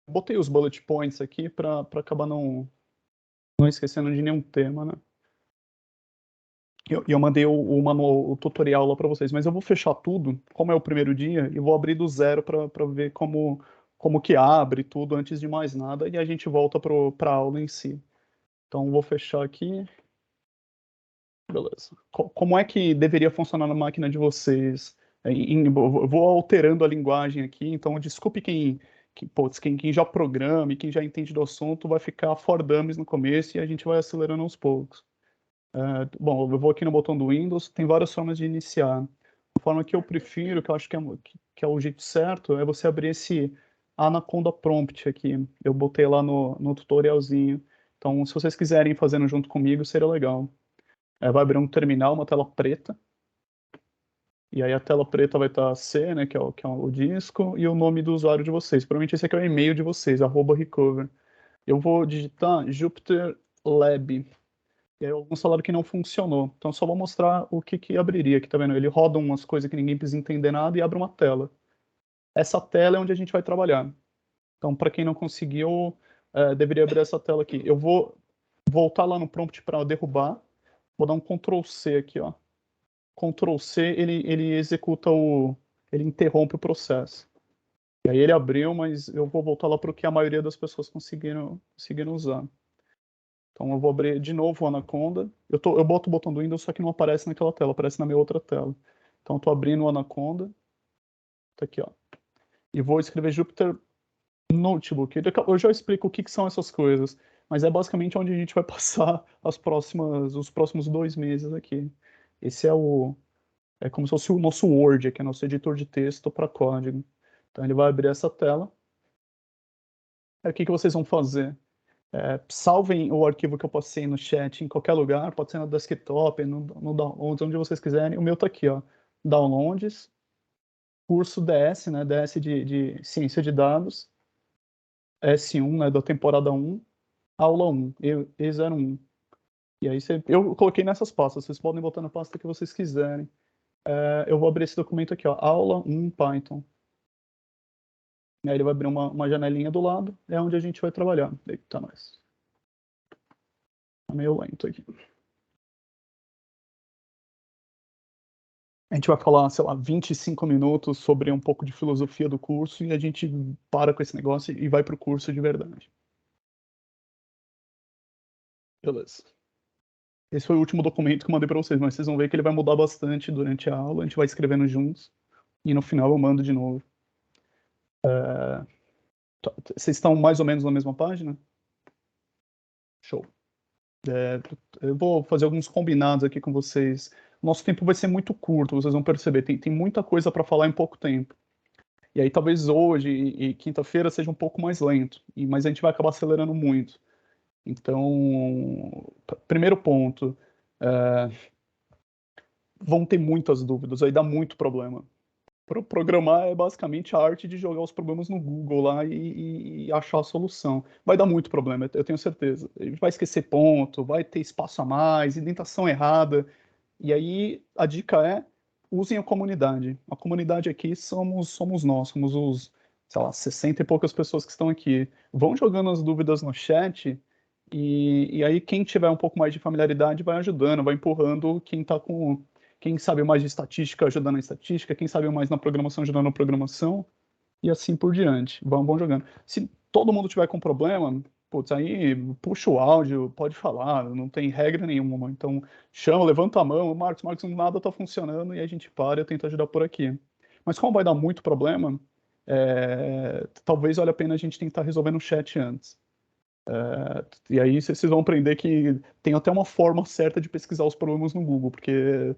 botei os bullet points aqui para acabar não esquecendo de nenhum tema, né? Eu mandei o manual, o tutorial lá para vocês, mas eu vou fechar tudo, como é o primeiro dia, e vou abrir do zero para ver como que abre tudo antes de mais nada, e a gente volta para a aula em si. Então, vou fechar aqui. Beleza. Como é que deveria funcionar na máquina de vocês? Eu vou alterando a linguagem aqui, então desculpe quem já programa e quem já entende do assunto vai ficar for dummies no começo e a gente vai acelerando aos poucos. Bom, eu vou aqui no botão do Windows, tem várias formas de iniciar. A forma que eu prefiro, que eu acho que é o jeito certo, é você abrir esse Anaconda Prompt aqui. Eu botei lá no tutorialzinho. Então, se vocês quiserem fazendo junto comigo, seria legal. Vai abrir um terminal, uma tela preta. E aí a tela preta vai estar C, né, que é o disco, e o nome do usuário de vocês. Provavelmente esse aqui é o e-mail de vocês, @recover. Eu vou digitar Jupyter Lab. E aí alguns falaram que não funcionou. Então só vou mostrar o que abriria aqui, tá vendo? Ele roda umas coisas que ninguém precisa entender nada e abre uma tela. Essa tela é onde a gente vai trabalhar. Então, para quem não conseguiu, deveria abrir essa tela aqui. Eu vou voltar lá no prompt para derrubar. Vou dar um Ctrl C aqui, ó. Ctrl C, ele executa ele interrompe o processo. E aí ele abriu, mas eu vou voltar lá para o que a maioria das pessoas conseguiram usar. Então eu vou abrir de novo o Anaconda. Eu boto o botão do Windows, só que não aparece naquela tela, aparece na minha outra tela. Então eu tô abrindo o Anaconda. Tá aqui, ó. E vou escrever Jupyter Notebook. Eu já explico o que são essas coisas, mas é basicamente onde a gente vai passar os próximos 2 meses aqui. Esse é como se fosse o nosso Word, que é nosso editor de texto para código. Então ele vai abrir essa tela. Aí o que vocês vão fazer? Salvem o arquivo que eu passei no chat em qualquer lugar, pode ser no desktop, no downloads, onde vocês quiserem. O meu tá aqui, ó. Downloads, curso DS, né? DS de Ciência de Dados, S1, né? Da temporada 1, aula 1, E01. E aí eu coloquei nessas pastas, vocês podem botar na pasta que vocês quiserem. Eu vou abrir esse documento aqui, ó, aula 1 Python. E aí ele vai abrir uma janelinha do lado, é onde a gente vai trabalhar. Eita, nós. Tá meio lento aqui. A gente vai falar, sei lá, 25 minutos sobre um pouco de filosofia do curso e a gente para com esse negócio e vai pro curso de verdade. Beleza. Esse foi o último documento que eu mandei para vocês, mas vocês vão ver que ele vai mudar bastante durante a aula, a gente vai escrevendo juntos e no final eu mando de novo. Vocês estão mais ou menos na mesma página? Show. Eu vou fazer alguns combinados aqui com vocês. Nosso tempo vai ser muito curto, vocês vão perceber. Tem muita coisa para falar em pouco tempo. E aí talvez hoje e quinta-feira seja um pouco mais lento, mas a gente vai acabar acelerando muito. Então, primeiro ponto, é, vão ter muitas dúvidas, aí dá muito problema. Programar é basicamente a arte de jogar os problemas no Google lá e achar a solução. Vai dar muito problema, eu tenho certeza. Ele vai esquecer ponto, vai ter espaço a mais, indentação errada. E aí a dica é, usem a comunidade. A comunidade aqui somos nós, somos os, sei lá, 60 e poucas pessoas que estão aqui. Vão jogando as dúvidas no chat e aí quem tiver um pouco mais de familiaridade vai ajudando, vai empurrando quem sabe mais de estatística ajudando na estatística, quem sabe mais na programação ajudando na programação e assim por diante. Vão jogando. Se todo mundo tiver com problema, putz, aí puxa o áudio, pode falar, não tem regra nenhuma. Então chama, levanta a mão, Marcos, nada tá funcionando e a gente para e tenta ajudar por aqui. Mas como vai dar muito problema, talvez valha a pena a gente tentar resolver no chat antes. E aí vocês vão aprender que tem até uma forma certa de pesquisar os problemas no Google, porque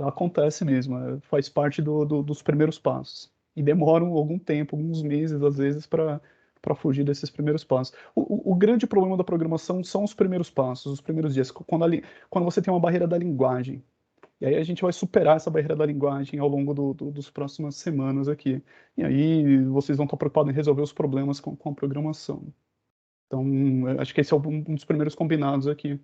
acontece mesmo, faz parte dos primeiros passos. E demoram algum tempo, alguns meses, às vezes, para fugir desses primeiros passos. O grande problema da programação são os primeiros passos, os primeiros dias, quando você tem uma barreira da linguagem. E aí a gente vai superar essa barreira da linguagem ao longo dos próximas semanas aqui. E aí vocês vão estar preocupados em resolver os problemas com a programação. Então, acho que esse é um dos primeiros combinados aqui.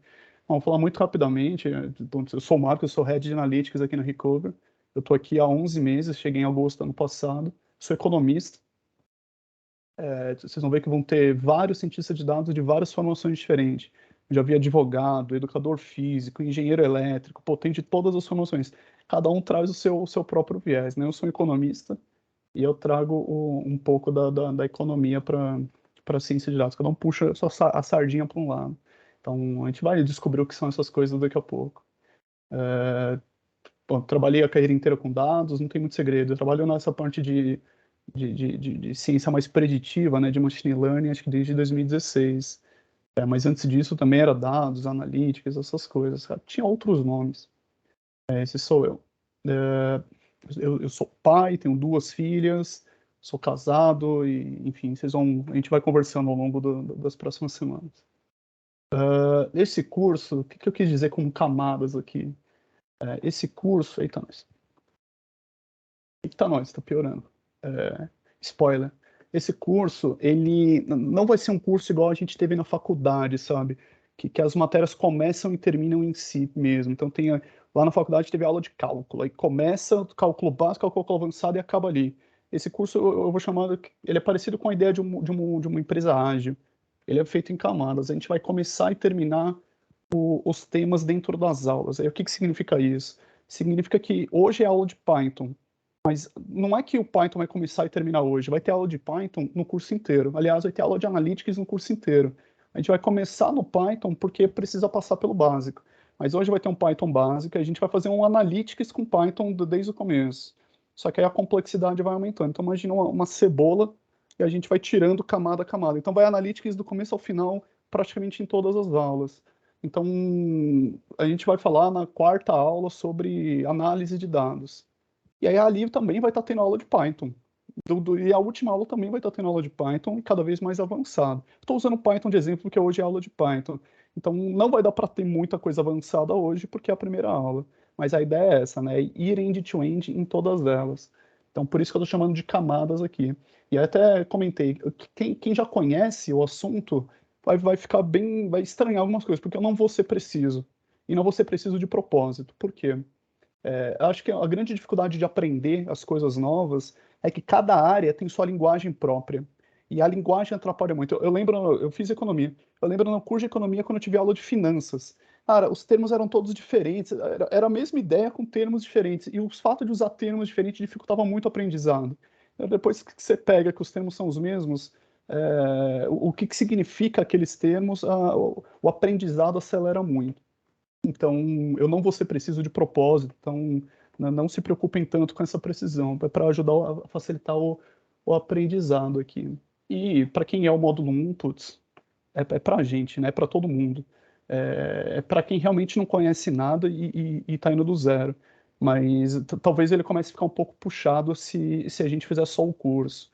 Bom, vou falar muito rapidamente. Então, eu sou o Marco, eu sou Head de Analytics aqui na Recover. Eu estou aqui há 11 meses, cheguei em agosto do ano passado. Sou economista. Vocês vão ver que vão ter vários cientistas de dados de várias formações diferentes. Eu já vi advogado, educador físico, engenheiro elétrico, pô, tem de todas as formações. Cada um traz o seu próprio viés, né? Eu sou economista e eu trago um pouco da economia para a ciência de dados. Cada um puxa a sardinha para um lado. Então, a gente vai descobrir o que são essas coisas daqui a pouco. Bom, trabalhei a carreira inteira com dados, não tem muito segredo. Eu trabalho nessa parte de ciência mais preditiva, né, de machine learning, acho que desde 2016. Mas antes disso também era dados, analytics, essas coisas, sabe? Tinha outros nomes. Esse sou eu. É, eu sou pai, tenho 2 filhas, sou casado e, enfim, a gente vai conversando ao longo das próximas semanas. Esse curso, o que eu quis dizer como camadas aqui? Esse curso, eita nós, tá piorando. Spoiler. Esse curso, ele não vai ser um curso igual a gente teve na faculdade, sabe? Que as matérias começam e terminam em si mesmo. Então, lá na faculdade teve aula de cálculo, aí começa o cálculo básico, o cálculo avançado e acaba ali. Esse curso eu vou chamar, ele é parecido com a ideia de uma empresa ágil. Ele é feito em camadas. A gente vai começar e terminar os temas dentro das aulas. Aí, o que significa isso? Significa que hoje é aula de Python. Mas não é que o Python vai começar e terminar hoje, vai ter aula de Python no curso inteiro. Aliás, vai ter aula de Analytics no curso inteiro. A gente vai começar no Python porque precisa passar pelo básico. Mas hoje vai ter um Python básico e a gente vai fazer um Analytics com Python desde o começo. Só que aí a complexidade vai aumentando. Então imagina uma cebola e a gente vai tirando camada a camada. Então vai Analytics do começo ao final, praticamente em todas as aulas. Então a gente vai falar na quarta aula sobre análise de dados. E aí ali também vai estar tendo aula de Python. E a última aula também vai estar tendo aula de Python e cada vez mais avançado. Estou usando Python de exemplo porque hoje é aula de Python. Então não vai dar para ter muita coisa avançada hoje porque é a primeira aula. Mas a ideia é essa, né? Ir end-to-end em todas elas. Então por isso que eu estou chamando de camadas aqui. E até comentei, quem já conhece o assunto vai ficar bem, vai estranhar algumas coisas, porque eu não vou ser preciso. E não vou ser preciso de propósito. Por quê? Acho que a grande dificuldade de aprender as coisas novas é que cada área tem sua linguagem própria. E a linguagem atrapalha muito. Eu lembro, eu fiz economia. Eu lembro no curso de economia quando eu tive aula de finanças. Cara, os termos eram todos diferentes. Era a mesma ideia com termos diferentes. E o fato de usar termos diferentes dificultava muito o aprendizado. Depois que você pega que os termos são os mesmos, o que significa aqueles termos, o aprendizado acelera muito. Então, eu não vou ser preciso de propósito, então não se preocupem tanto com essa precisão, para ajudar a facilitar o aprendizado aqui. E para quem é o módulo 1, putz, é para a gente, né? É para todo mundo. É para quem realmente não conhece nada e está indo do zero. Mas talvez ele comece a ficar um pouco puxado se a gente fizer só o curso.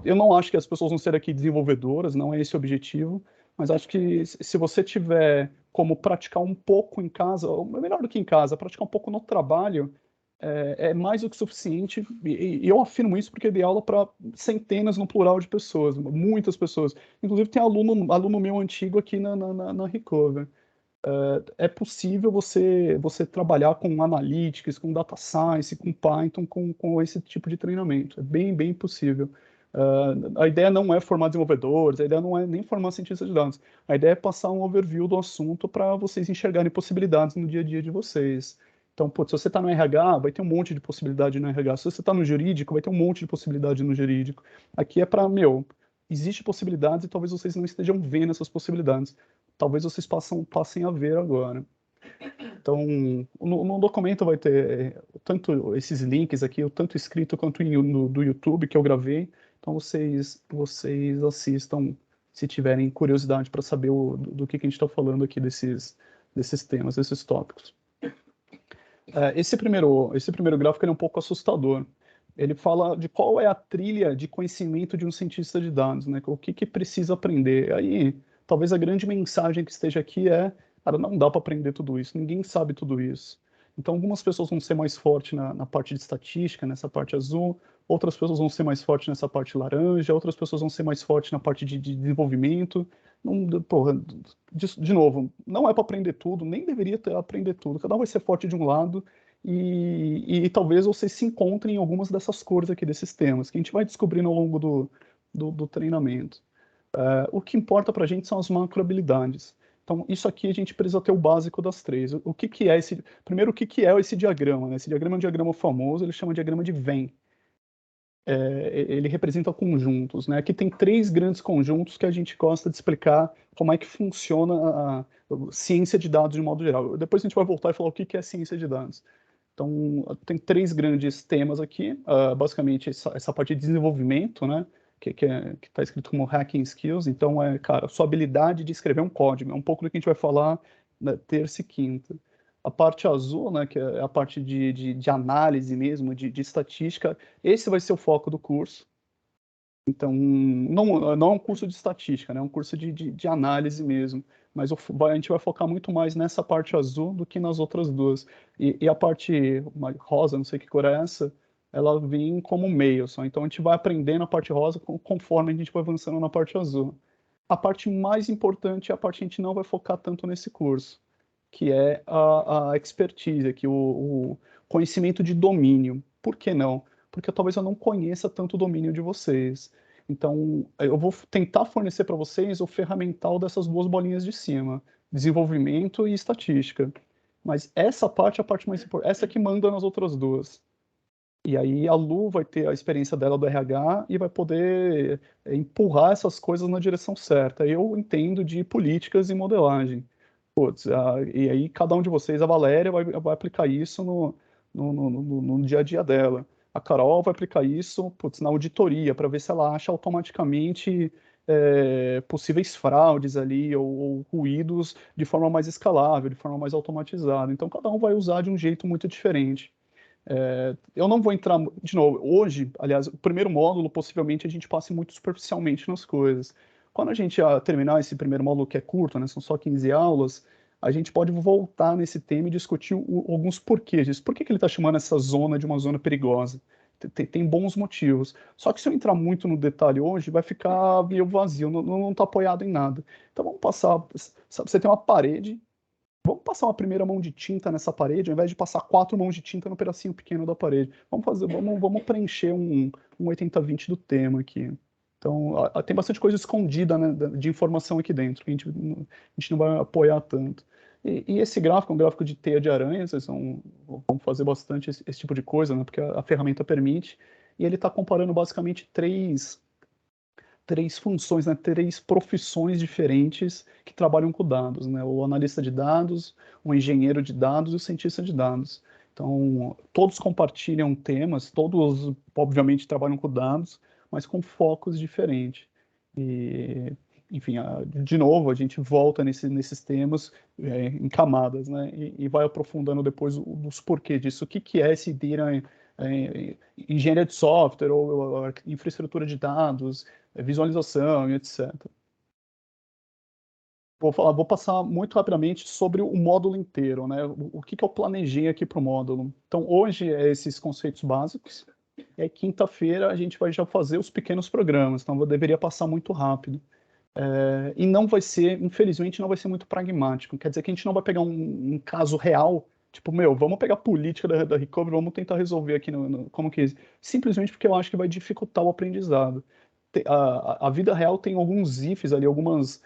Eu não acho que as pessoas vão ser aqui desenvolvedoras, não é esse o objetivo, mas acho que se você tiver como praticar um pouco em casa, ou melhor do que em casa, praticar um pouco no trabalho, é mais do que suficiente. E eu afirmo isso porque eu dei aula para centenas no plural de pessoas, muitas pessoas. Inclusive tem aluno meu antigo aqui na Recover. É possível você trabalhar com analytics, com data science, com Python, com esse tipo de treinamento. É bem, bem possível. A ideia não é formar desenvolvedores, a ideia não é nem formar cientistas de dados. A ideia é passar um overview do assunto para vocês enxergarem possibilidades no dia a dia de vocês. Então, putz, se você está no RH, vai ter um monte de possibilidade no RH. Se você está no jurídico, vai ter um monte de possibilidade no jurídico. Aqui é para, existe possibilidades e talvez vocês não estejam vendo essas possibilidades. Talvez vocês passem a ver agora. Então, no documento vai ter tanto esses links aqui, tanto escrito quanto do YouTube que eu gravei. Então, vocês assistam se tiverem curiosidade para saber do que a gente está falando aqui desses temas, desses tópicos. Esse primeiro gráfico é um pouco assustador. Ele fala de qual é a trilha de conhecimento de um cientista de dados, né? O que precisa aprender. Aí, talvez a grande mensagem que esteja aqui cara, não dá para aprender tudo isso, ninguém sabe tudo isso. Então, algumas pessoas vão ser mais fortes na parte de estatística, nessa parte azul, outras pessoas vão ser mais fortes nessa parte laranja, outras pessoas vão ser mais fortes na parte de desenvolvimento. Não, porra, de novo, não é para aprender tudo, nem deveria aprender tudo. Cada um vai ser forte de um lado e talvez vocês se encontrem em algumas dessas cores aqui, desses temas, que a gente vai descobrindo ao longo do treinamento. O que importa para a gente são as macrohabilidades. Então, isso aqui a gente precisa ter o básico das três. O que que é esse... Primeiro, o que que é esse diagrama, né? Esse diagrama é um diagrama famoso, ele chama de diagrama de Venn. Ele representa conjuntos, né? Aqui tem três grandes conjuntos que a gente gosta de explicar como é que funciona a ciência de dados de modo geral. Depois a gente vai voltar e falar o que que é ciência de dados. Então, tem três grandes temas aqui, basicamente essa parte de desenvolvimento, né, que está escrito como Hacking Skills. Então, cara, sua habilidade de escrever um código, é um pouco do que a gente vai falar na terça e quinta. A parte azul, né, que é a parte de análise mesmo, de estatística, esse vai ser o foco do curso. Então, não é um curso de estatística, né? É um curso de análise mesmo. Mas a gente vai focar muito mais nessa parte azul do que nas outras duas. E a parte rosa, não sei que cor é essa, ela vem como meio só. Então, a gente vai aprendendo a parte rosa conforme a gente vai avançando na parte azul. A parte mais importante é a parte que a gente não vai focar tanto nesse curso, que é a expertise, aqui, o conhecimento de domínio. Por que não? Porque talvez eu não conheça tanto o domínio de vocês. Então, eu vou tentar fornecer para vocês o ferramental dessas duas bolinhas de cima, desenvolvimento e estatística. Mas essa parte é a parte mais importante, essa que manda nas outras duas. E aí a Lu vai ter a experiência dela do RH e vai poder empurrar essas coisas na direção certa. Eu entendo de políticas e modelagem. Putz, e aí cada um de vocês, a Valéria vai aplicar isso no dia a dia dela. A Carol vai aplicar isso, putz, na auditoria, para ver se ela acha automaticamente possíveis fraudes ali ou ruídos de forma mais escalável, de forma mais automatizada. Então cada um vai usar de um jeito muito diferente. Eu não vou entrar, de novo, hoje, aliás, o primeiro módulo, possivelmente, a gente passe muito superficialmente nas coisas. Quando a gente terminar esse primeiro módulo, que é curto, né, são só 15 aulas, a gente pode voltar nesse tema e discutir alguns porquês disso. Por que que ele está chamando essa zona de uma zona perigosa? Tem bons motivos. Só que se eu entrar muito no detalhe hoje, vai ficar meio vazio, não está apoiado em nada. Então vamos passar, sabe, você tem uma parede. Vamos passar uma primeira mão de tinta nessa parede, ao invés de passar quatro mãos de tinta no pedacinho pequeno da parede. Vamos preencher um 80-20 do tema aqui. Então, tem bastante coisa escondida, né, de informação aqui dentro, que a gente não vai apoiar tanto. E esse gráfico é um gráfico de teia de aranha, vão fazer bastante esse tipo de coisa, né, porque a ferramenta permite, e ele está comparando basicamente três funções, né, três profissões diferentes que trabalham com dados, né? O analista de dados, o engenheiro de dados e o cientista de dados. Então, todos compartilham temas, todos, obviamente, trabalham com dados, mas com focos diferentes. E, enfim, de novo, a gente volta nesses temas em camadas, né? E vai aprofundando depois os porquês disso. O que que é esse data, engenharia de software ou infraestrutura de dados, visualização e etc. Vou passar muito rapidamente sobre o módulo inteiro, né? O que que eu planejei aqui para o módulo. Então, hoje é esses conceitos básicos, e aí quinta-feira a gente vai já fazer os pequenos programas, então eu deveria passar muito rápido. E não vai ser, infelizmente, não vai ser muito pragmático. Quer dizer que a gente não vai pegar um caso real, tipo, vamos pegar a política da Recovery, vamos tentar resolver aqui como que é. Simplesmente porque eu acho que vai dificultar o aprendizado. A vida real tem alguns ifs ali, alguns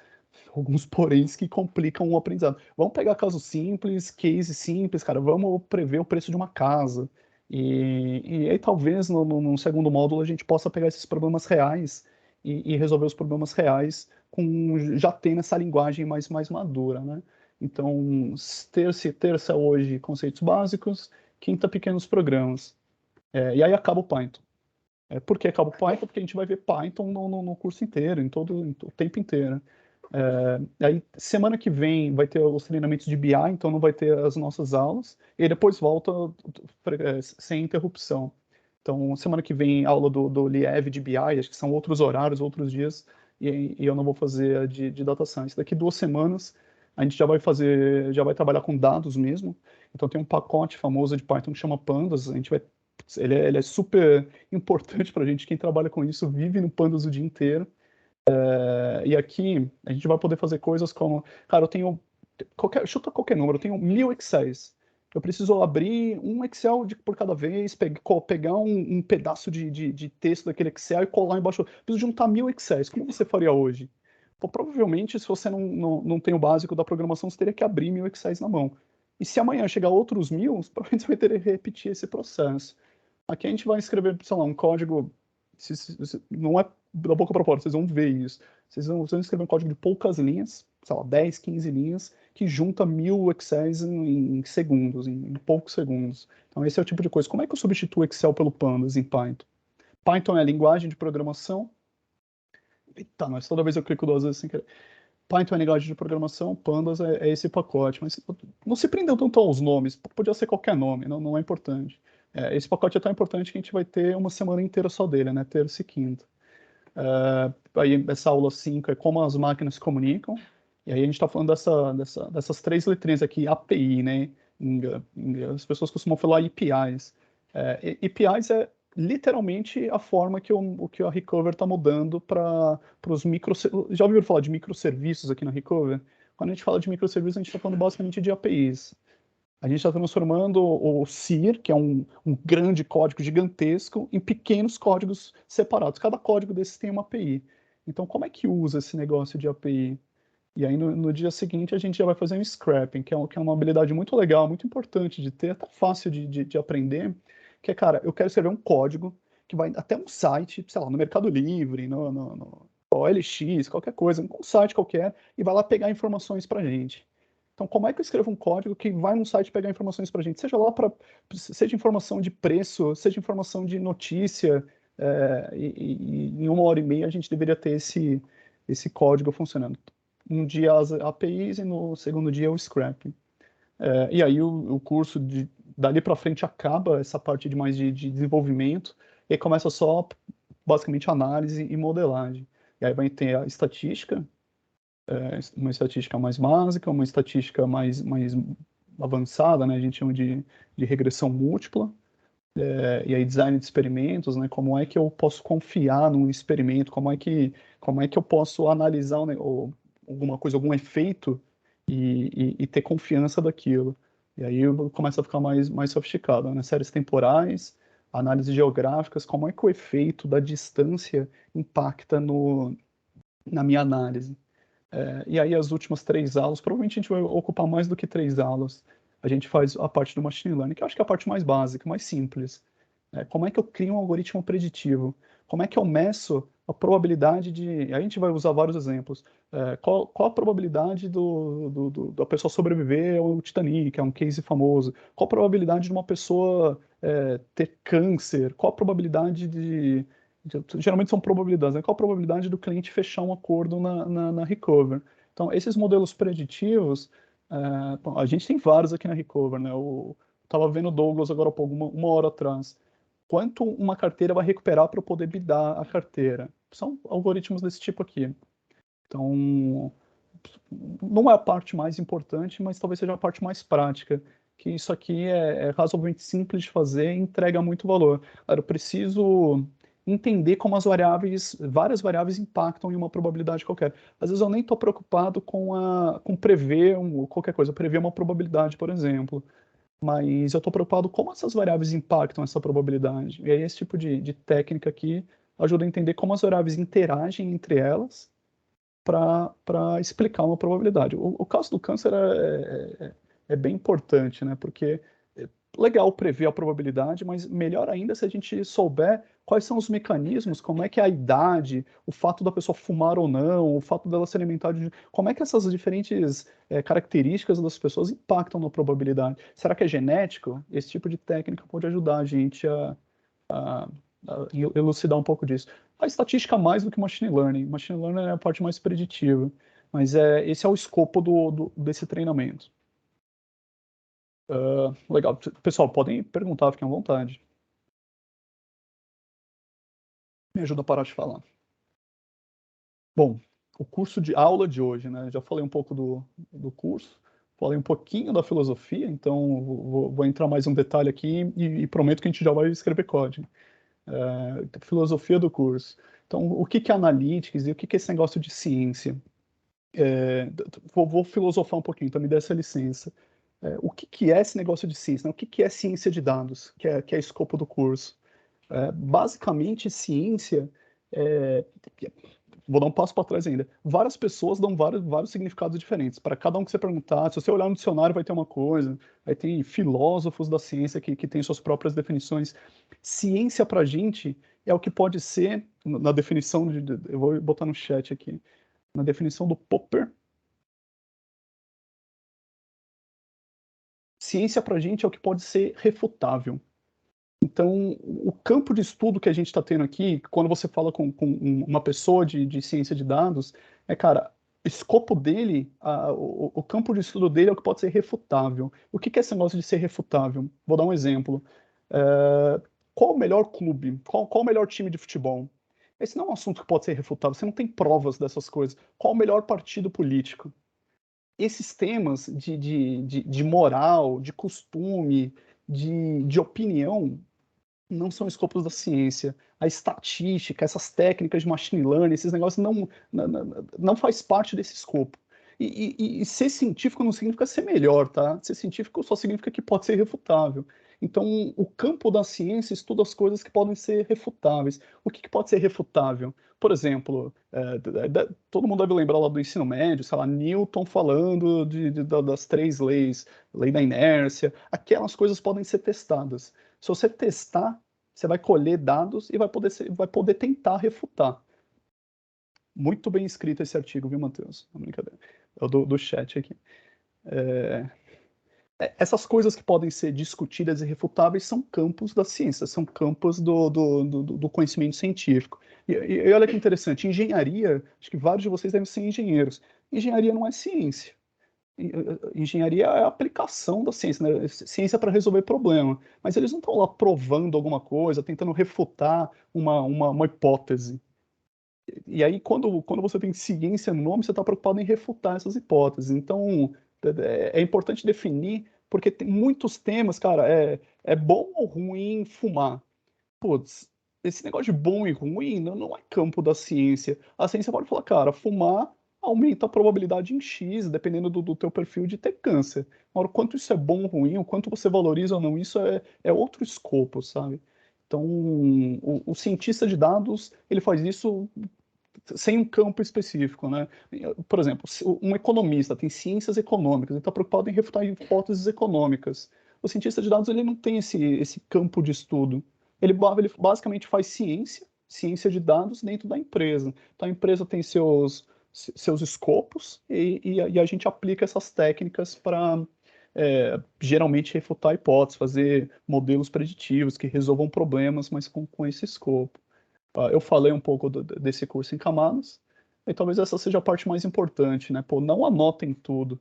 poréns que complicam o aprendizado. Vamos pegar casos simples, case simples, cara, vamos prever o preço de uma casa. E aí talvez no segundo módulo a gente possa pegar esses problemas reais e resolver os problemas reais já tendo essa linguagem mais madura, né? Então, terça hoje, conceitos básicos, quinta, pequenos programas. E aí acaba o Python. Por que acaba o Python? Porque a gente vai ver Python no curso inteiro, o tempo inteiro. Aí, semana que vem vai ter os treinamentos de BI, então não vai ter as nossas aulas, e depois volta sem interrupção. Então, semana que vem, aula do Liev de BI, acho que são outros horários, outros dias, e eu não vou fazer a de Data Science. Daqui 2 semanas, a gente já vai trabalhar com dados mesmo. Então, tem um pacote famoso de Python que chama Pandas. Ele é super importante para a gente, quem trabalha com isso, vive no Pandas o dia inteiro. E aqui a gente vai poder fazer coisas como, cara, chuta qualquer número, eu tenho 1000 Excels. Eu preciso abrir um Excel por cada vez, pegar um pedaço de texto daquele Excel e colar embaixo. Eu preciso juntar 1000 Excels. Como você faria hoje? Pô, provavelmente, se você não tem o básico da programação, você teria que abrir 1000 Excels na mão. E se amanhã chegar outros 1000, provavelmente você vai ter que repetir esse processo. Aqui a gente vai escrever, sei lá, um código. Não é da boca para fora, vocês vão ver isso. Vocês vão escrever um código de poucas linhas, sei lá, 10, 15 linhas, que junta 1000 Excels em segundos, em poucos segundos. Então, esse é o tipo de coisa. Como é que eu substituo Excel pelo Pandas em Python? Python é a linguagem de programação. Eita, mas toda vez eu clico 2 vezes sem querer. Python é a linguagem de programação, Pandas é esse pacote. Mas não se prendam tanto aos nomes, podia ser qualquer nome, não é importante. Esse pacote é tão importante que a gente vai ter uma semana inteira só dele, né? Terça e quinta. Aí essa aula 5 é como as máquinas se comunicam. E aí a gente está falando dessas 3 letrinhas aqui, API, né? As pessoas costumam falar APIs. APIs é literalmente a forma que a Recover está mudando para os microserviços. Já ouviram falar de microserviços aqui na Recover? Quando a gente fala de microserviços, a gente está falando basicamente de APIs. A gente está transformando o CIR, que é um grande código gigantesco, em pequenos códigos separados. Cada código desses tem uma API. Então, como é que usa esse negócio de API? E aí, no dia seguinte, a gente já vai fazer um scrapping, que é uma habilidade muito legal, muito importante de ter, até fácil de aprender, que é, cara, eu quero escrever um código que vai até um site, sei lá, no Mercado Livre, no OLX, qualquer coisa, um site qualquer, e vai lá pegar informações para a gente. Então, como é que eu escrevo um código que vai num site pegar informações para a gente? Seja lá seja informação de preço, seja informação de notícia, e em 1 hora e meia a gente deveria ter esse código funcionando. Um dia as APIs e no segundo dia o scrapping. E aí o curso dali para frente acaba essa parte de desenvolvimento e começa só basicamente análise e modelagem. E aí vai ter a estatística, uma estatística mais básica, uma estatística mais avançada, né? A gente chama de regressão múltipla, e aí design de experimentos, né? Como é que eu posso confiar num experimento? Como é que eu posso analisar alguma coisa, algum efeito e ter confiança daquilo? E aí começa a ficar mais sofisticado, né? Séries temporais, análises geográficas, como é que o efeito da distância impacta na minha análise? E aí as últimas 3 aulas, provavelmente a gente vai ocupar mais do que 3 aulas. A gente faz a parte do machine learning, que eu acho que é a parte mais básica, mais simples. Como é que eu crio um algoritmo preditivo? Como é que eu meço a probabilidade de... A gente vai usar vários exemplos. Qual a probabilidade da pessoa sobreviver ao Titanic, é um case famoso? Qual a probabilidade de uma pessoa ter câncer? Qual a probabilidade geralmente são probabilidades, né? Qual a probabilidade do cliente fechar um acordo na Recover? Então, esses modelos preditivos, bom, a gente tem vários aqui na Recover, né? Eu estava vendo o Douglas agora há pouco, uma hora atrás. Quanto uma carteira vai recuperar para eu poder bidar a carteira? São algoritmos desse tipo aqui. Então, não é a parte mais importante, mas talvez seja a parte mais prática, que isso aqui é razoavelmente simples de fazer e entrega muito valor. Claro, eu preciso entender como várias variáveis impactam em uma probabilidade qualquer. Às vezes eu nem estou preocupado com prever qualquer coisa, prever uma probabilidade, por exemplo, mas eu estou preocupado como essas variáveis impactam essa probabilidade. E aí esse tipo de técnica aqui ajuda a entender como as variáveis interagem entre elas para explicar uma probabilidade. O caso do câncer é bem importante, né? Porque é legal prever a probabilidade, mas melhor ainda se a gente souber quais são os mecanismos, como é que é a idade, o fato da pessoa fumar ou não, o fato dela se alimentar como é que essas diferentes características das pessoas impactam na probabilidade. Será que é genético? Esse tipo de técnica pode ajudar a gente a elucidar um pouco disso. A estatística mais do que machine learning. Machine learning é a parte mais preditiva, mas esse é o escopo desse treinamento. Legal. Pessoal, podem perguntar, fiquem à vontade. Me ajuda a parar de falar. Bom, o curso de aula de hoje, né? Já falei um pouco do curso, falei um pouquinho da filosofia, então vou entrar mais um detalhe aqui e prometo que a gente já vai escrever código. Filosofia do curso. Então, o que é analytics e o que é esse negócio de ciência? Vou filosofar um pouquinho, então me dê essa licença. O que é esse negócio de ciência, né? O que é ciência de dados, que é escopo do curso? Basicamente, ciência, é, vou dar um passo para trás ainda. Várias pessoas dão vários significados diferentes. Para cada um que você perguntar, se você olhar no dicionário, vai ter uma coisa. Aí tem filósofos da ciência que têm suas próprias definições. Ciência, para a gente, é o que pode ser, na definição, eu vou botar no chat aqui, na definição do Popper, ciência, para a gente, é o que pode ser refutável. Então, o campo de estudo que a gente está tendo aqui, quando você fala com uma pessoa de ciência de dados, cara, o escopo dele, o campo de estudo dele é o que pode ser refutável. O que é esse negócio de ser refutável? Vou dar um exemplo. É, qual o melhor clube? Qual o melhor time de futebol? Esse não é um assunto que pode ser refutável, você não tem provas dessas coisas. Qual o melhor partido político? Esses temas de moral, de costume, de opinião, não são escopos da ciência. A estatística, essas técnicas de machine learning, esses negócios não faz parte desse escopo. E ser científico não significa ser melhor, tá? Ser científico só significa que pode ser refutável. Então, o campo da ciência estuda as coisas que podem ser refutáveis. O que pode ser refutável? Por exemplo, todo mundo deve lembrar lá do ensino médio, sei lá, Newton falando das três leis, lei da inércia. Aquelas coisas podem ser testadas. Se você testar, você vai colher dados e vai poder tentar refutar. Muito bem escrito esse artigo, viu, Matheus? Não, brincadeira. É o do chat aqui. Essas coisas que podem ser discutidas e refutáveis são campos da ciência, são campos do conhecimento científico. E olha que interessante, engenharia, acho que vários de vocês devem ser engenheiros. Engenharia não é ciência. Engenharia é a aplicação da ciência, né? Ciência para resolver problema. Mas eles não estão lá provando alguma coisa, tentando refutar uma hipótese. E aí, quando você tem ciência no nome, você está preocupado em refutar essas hipóteses. Então, é importante definir, porque tem muitos temas, cara, é bom ou ruim fumar? Putz, esse negócio de bom e ruim não é campo da ciência. A ciência pode falar, cara, fumar aumenta a probabilidade em X, dependendo do teu perfil de ter câncer. Agora, o quanto isso é bom ou ruim, o quanto você valoriza ou não, isso é outro escopo, sabe? Então, o cientista de dados, ele faz isso sem um campo específico, né? Por exemplo, um economista tem ciências econômicas, ele está preocupado em refutar hipóteses econômicas. O cientista de dados ele não tem esse campo de estudo. Ele basicamente faz ciência de dados dentro da empresa. Então a empresa tem seus escopos e a gente aplica essas técnicas para geralmente refutar hipóteses, fazer modelos preditivos que resolvam problemas, mas com esse escopo. Eu falei um pouco desse curso em camadas, e talvez essa seja a parte mais importante, né? Pô, não anotem tudo,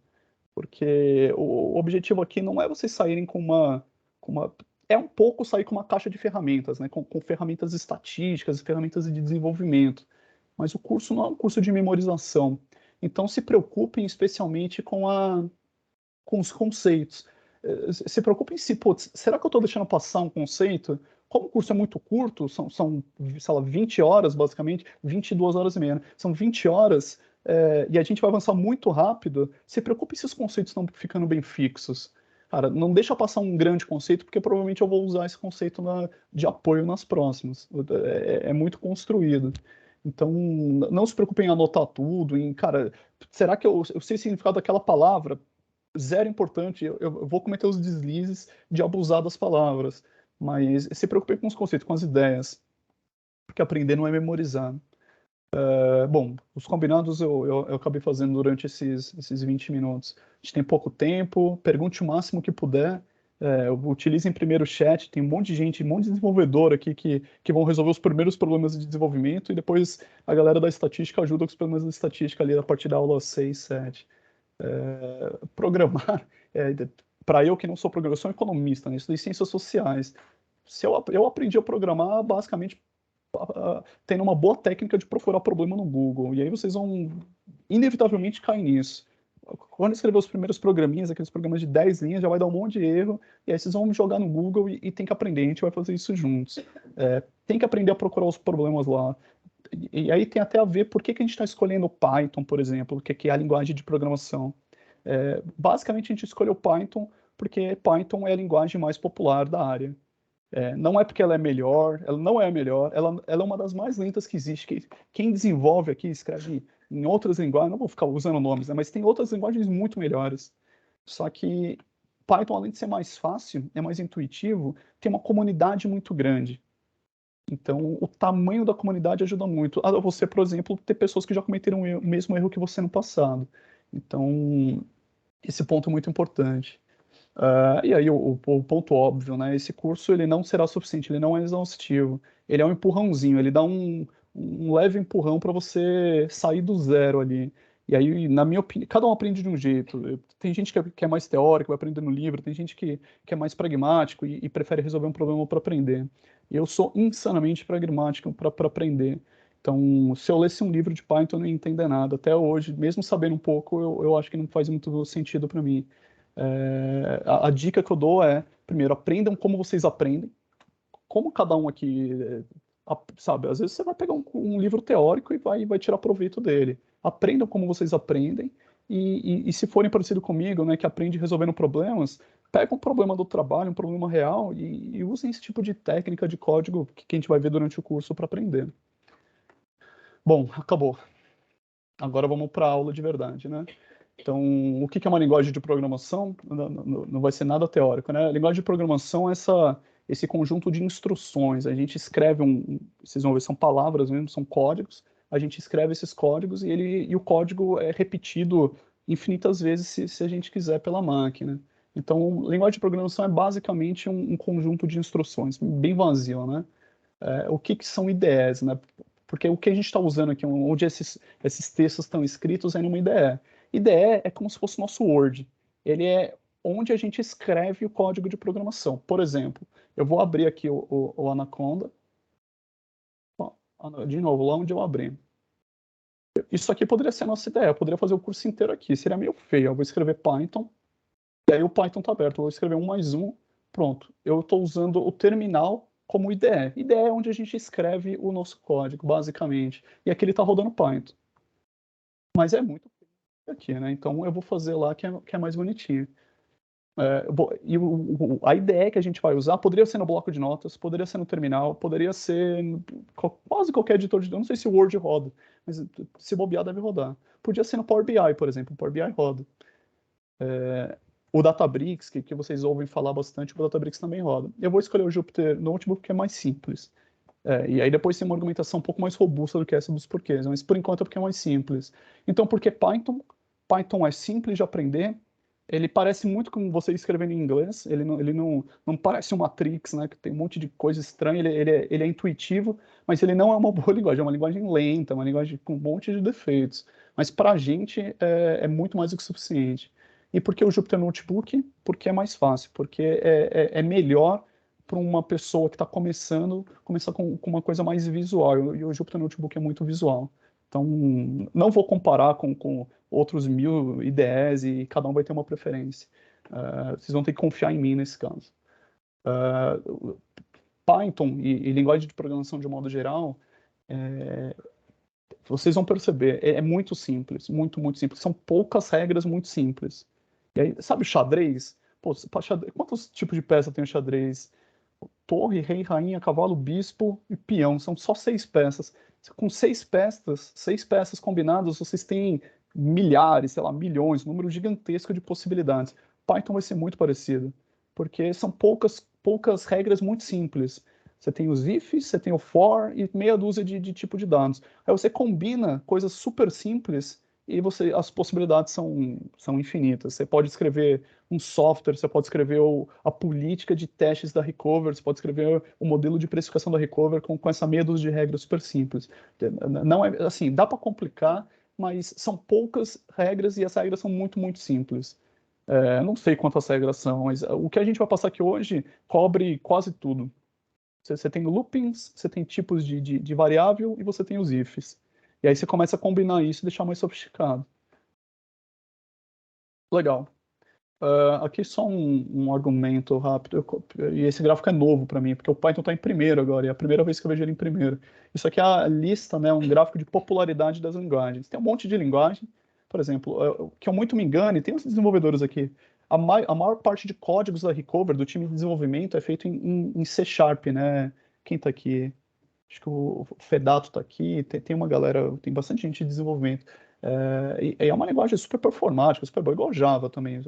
porque o objetivo aqui não é vocês saírem é um pouco sair com uma caixa de ferramentas, né? Com ferramentas estatísticas, ferramentas de desenvolvimento. Mas o curso não é um curso de memorização. Então se preocupem especialmente com os conceitos. Se preocupem se, putz, será que eu estou deixando passar um conceito? Como o curso é muito curto, são sei lá, 20 horas, basicamente, 22 horas e meia, né? São 20 horas, e a gente vai avançar muito rápido. Se preocupe se os conceitos estão ficando bem fixos. Cara, não deixa passar um grande conceito, porque provavelmente eu vou usar esse conceito de apoio nas próximas. É muito construído. Então, não se preocupem em anotar tudo, cara, será que eu sei o significado daquela palavra? Zero importante, eu vou cometer os deslizes de abusar das palavras, mas se preocupe com os conceitos, com as ideias, porque aprender não é memorizar. Bom, os combinados eu acabei fazendo durante esses 20 minutos. A gente tem pouco tempo, pergunte o máximo que puder, utilizem primeiro o chat, tem um monte de gente, um monte de desenvolvedor aqui que vão resolver os primeiros problemas de desenvolvimento e depois a galera da estatística ajuda com os problemas da estatística ali a partir da aula 6, 7. Programar, para eu que não sou programador, eu sou um economista, né? Estudei ciências sociais. Eu aprendi a programar basicamente tendo uma boa técnica de procurar problema no Google. E aí vocês vão inevitavelmente cair nisso. Quando escrever os primeiros programinhas, aqueles programas de 10 linhas, já vai dar um monte de erro, e aí vocês vão jogar no Google e tem que aprender, a gente vai fazer isso juntos. Tem que aprender a procurar os problemas lá. E aí tem até a ver por que a gente está escolhendo Python, por exemplo, que é a linguagem de programação. Basicamente, a gente escolheu Python porque Python é a linguagem mais popular da área. Não é porque ela é melhor, ela não é a melhor, ela é uma das mais lentas que existe. Quem desenvolve aqui, escreve em outras linguagens, não vou ficar usando nomes, né, mas tem outras linguagens muito melhores. Só que Python, além de ser mais fácil, é mais intuitivo, tem uma comunidade muito grande. Então, o tamanho da comunidade ajuda muito. A você, por exemplo, ter pessoas que já cometeram o mesmo erro que você no passado. Então, esse ponto é muito importante. E aí, o ponto óbvio, né? Esse curso ele não será suficiente, ele não é exaustivo. Ele é um empurrãozinho, ele dá um leve empurrão para você sair do zero ali. E aí, na minha opinião, cada um aprende de um jeito. Tem gente que é mais teórico, vai aprender no livro, tem gente que é mais pragmático e prefere resolver um problema para aprender. Eu sou insanamente pragmático para aprender. Então, se eu lesse um livro de Python, eu não ia entender nada. Até hoje, mesmo sabendo um pouco, eu acho que não faz muito sentido para mim. A dica que eu dou é, primeiro, aprendam como vocês aprendem, como cada um aqui, sabe, às vezes você vai pegar um livro teórico e vai tirar proveito dele. Aprendam como vocês aprendem e se forem parecido comigo, né, que aprende resolvendo problemas, pega um problema do trabalho, um problema real e usem esse tipo de técnica de código que a gente vai ver durante o curso para aprender. Bom, acabou. Agora vamos para a aula de verdade, né? Então, o que é uma linguagem de programação? Não vai ser nada teórico, né? A linguagem de programação é esse conjunto de instruções. A gente escreve vocês vão ver, são palavras mesmo, são códigos. A gente escreve esses códigos e o código é repetido infinitas vezes se a gente quiser pela máquina. Então, linguagem de programação é basicamente um conjunto de instruções, bem vazio, né? O que são IDEs, né? Porque o que a gente está usando aqui, onde esses textos estão escritos, é numa IDE. IDE é como se fosse o nosso Word. Ele é onde a gente escreve o código de programação. Por exemplo, eu vou abrir aqui o Anaconda. De novo, lá onde eu abri. Isso aqui poderia ser a nossa ideia. Eu poderia fazer o curso inteiro aqui. Seria meio feio. Eu vou escrever Python, e aí o Python está aberto. Eu vou escrever 1+1. Pronto. Eu estou usando o terminal como IDE. IDE é onde a gente escreve o nosso código, basicamente. E aqui ele está rodando Python. Mas é muito aqui, né? Então eu vou fazer lá que é mais bonitinho. E a IDE que a gente vai usar poderia ser no bloco de notas, poderia ser no terminal, poderia ser quase qualquer editor de... Eu não sei se o Word roda, mas se bobear deve rodar. Podia ser no Power BI, por exemplo. O Power BI roda. O Databricks, que vocês ouvem falar bastante, o Databricks também roda. Eu vou escolher o Jupyter Notebook, que é mais simples. E aí depois tem uma argumentação um pouco mais robusta do que essa dos porquês, mas por enquanto é porque é mais simples. Então, por que Python? Python é simples de aprender, ele parece muito com você escrevendo em inglês, ele não parece um Matrix, né, que tem um monte de coisa estranha, ele é intuitivo, mas ele não é uma boa linguagem, é uma linguagem lenta, uma linguagem com um monte de defeitos. Mas para a gente é muito mais do que suficiente. E por que o Jupyter Notebook? Porque é mais fácil, porque é melhor para uma pessoa que está começar com uma coisa mais visual, e o Jupyter Notebook é muito visual. Então, não vou comparar com outros 1000 IDEs e cada um vai ter uma preferência. Vocês vão ter que confiar em mim nesse caso. Python e linguagem de programação de um modo geral, vocês vão perceber, é muito simples, muito, muito simples. São poucas regras muito simples. E aí, sabe o xadrez? Pô, quantos tipos de peça tem o xadrez? Torre, rei, rainha, cavalo, bispo e peão. São só 6 peças. Com 6 peças combinadas, vocês têm milhares, sei lá, milhões, um número gigantesco de possibilidades. Python vai ser muito parecido, porque são poucas regras muito simples. Você tem os ifs, você tem o for e meia dúzia de tipo de dados. Aí você combina coisas super simples e as possibilidades são infinitas. Você pode escrever um software, você pode escrever a política de testes da Recover, você pode escrever o modelo de precificação da Recover com essa meia dúzia de regras super simples. Não é assim, dá para complicar, mas são poucas regras e as regras são muito, muito simples. Não sei quantas regras são, mas o que a gente vai passar aqui hoje cobre quase tudo. Você tem loopings, você tem tipos de variável e você tem os ifs. E aí você começa a combinar isso e deixar mais sofisticado. Legal. Aqui só um argumento rápido. E esse gráfico é novo para mim, porque o Python está em primeiro agora, e é a primeira vez que eu vejo ele em primeiro. Isso aqui é a lista, né, um gráfico de popularidade das linguagens. Tem um monte de linguagem, por exemplo, que eu muito me engane, tem uns desenvolvedores aqui. A maior parte de códigos da Recover, do time de desenvolvimento, é feito em C Sharp, né? Quem está aqui? Acho que o Fedato está aqui, tem uma galera, tem bastante gente de desenvolvimento. E é uma linguagem super performática, super boa, igual Java também,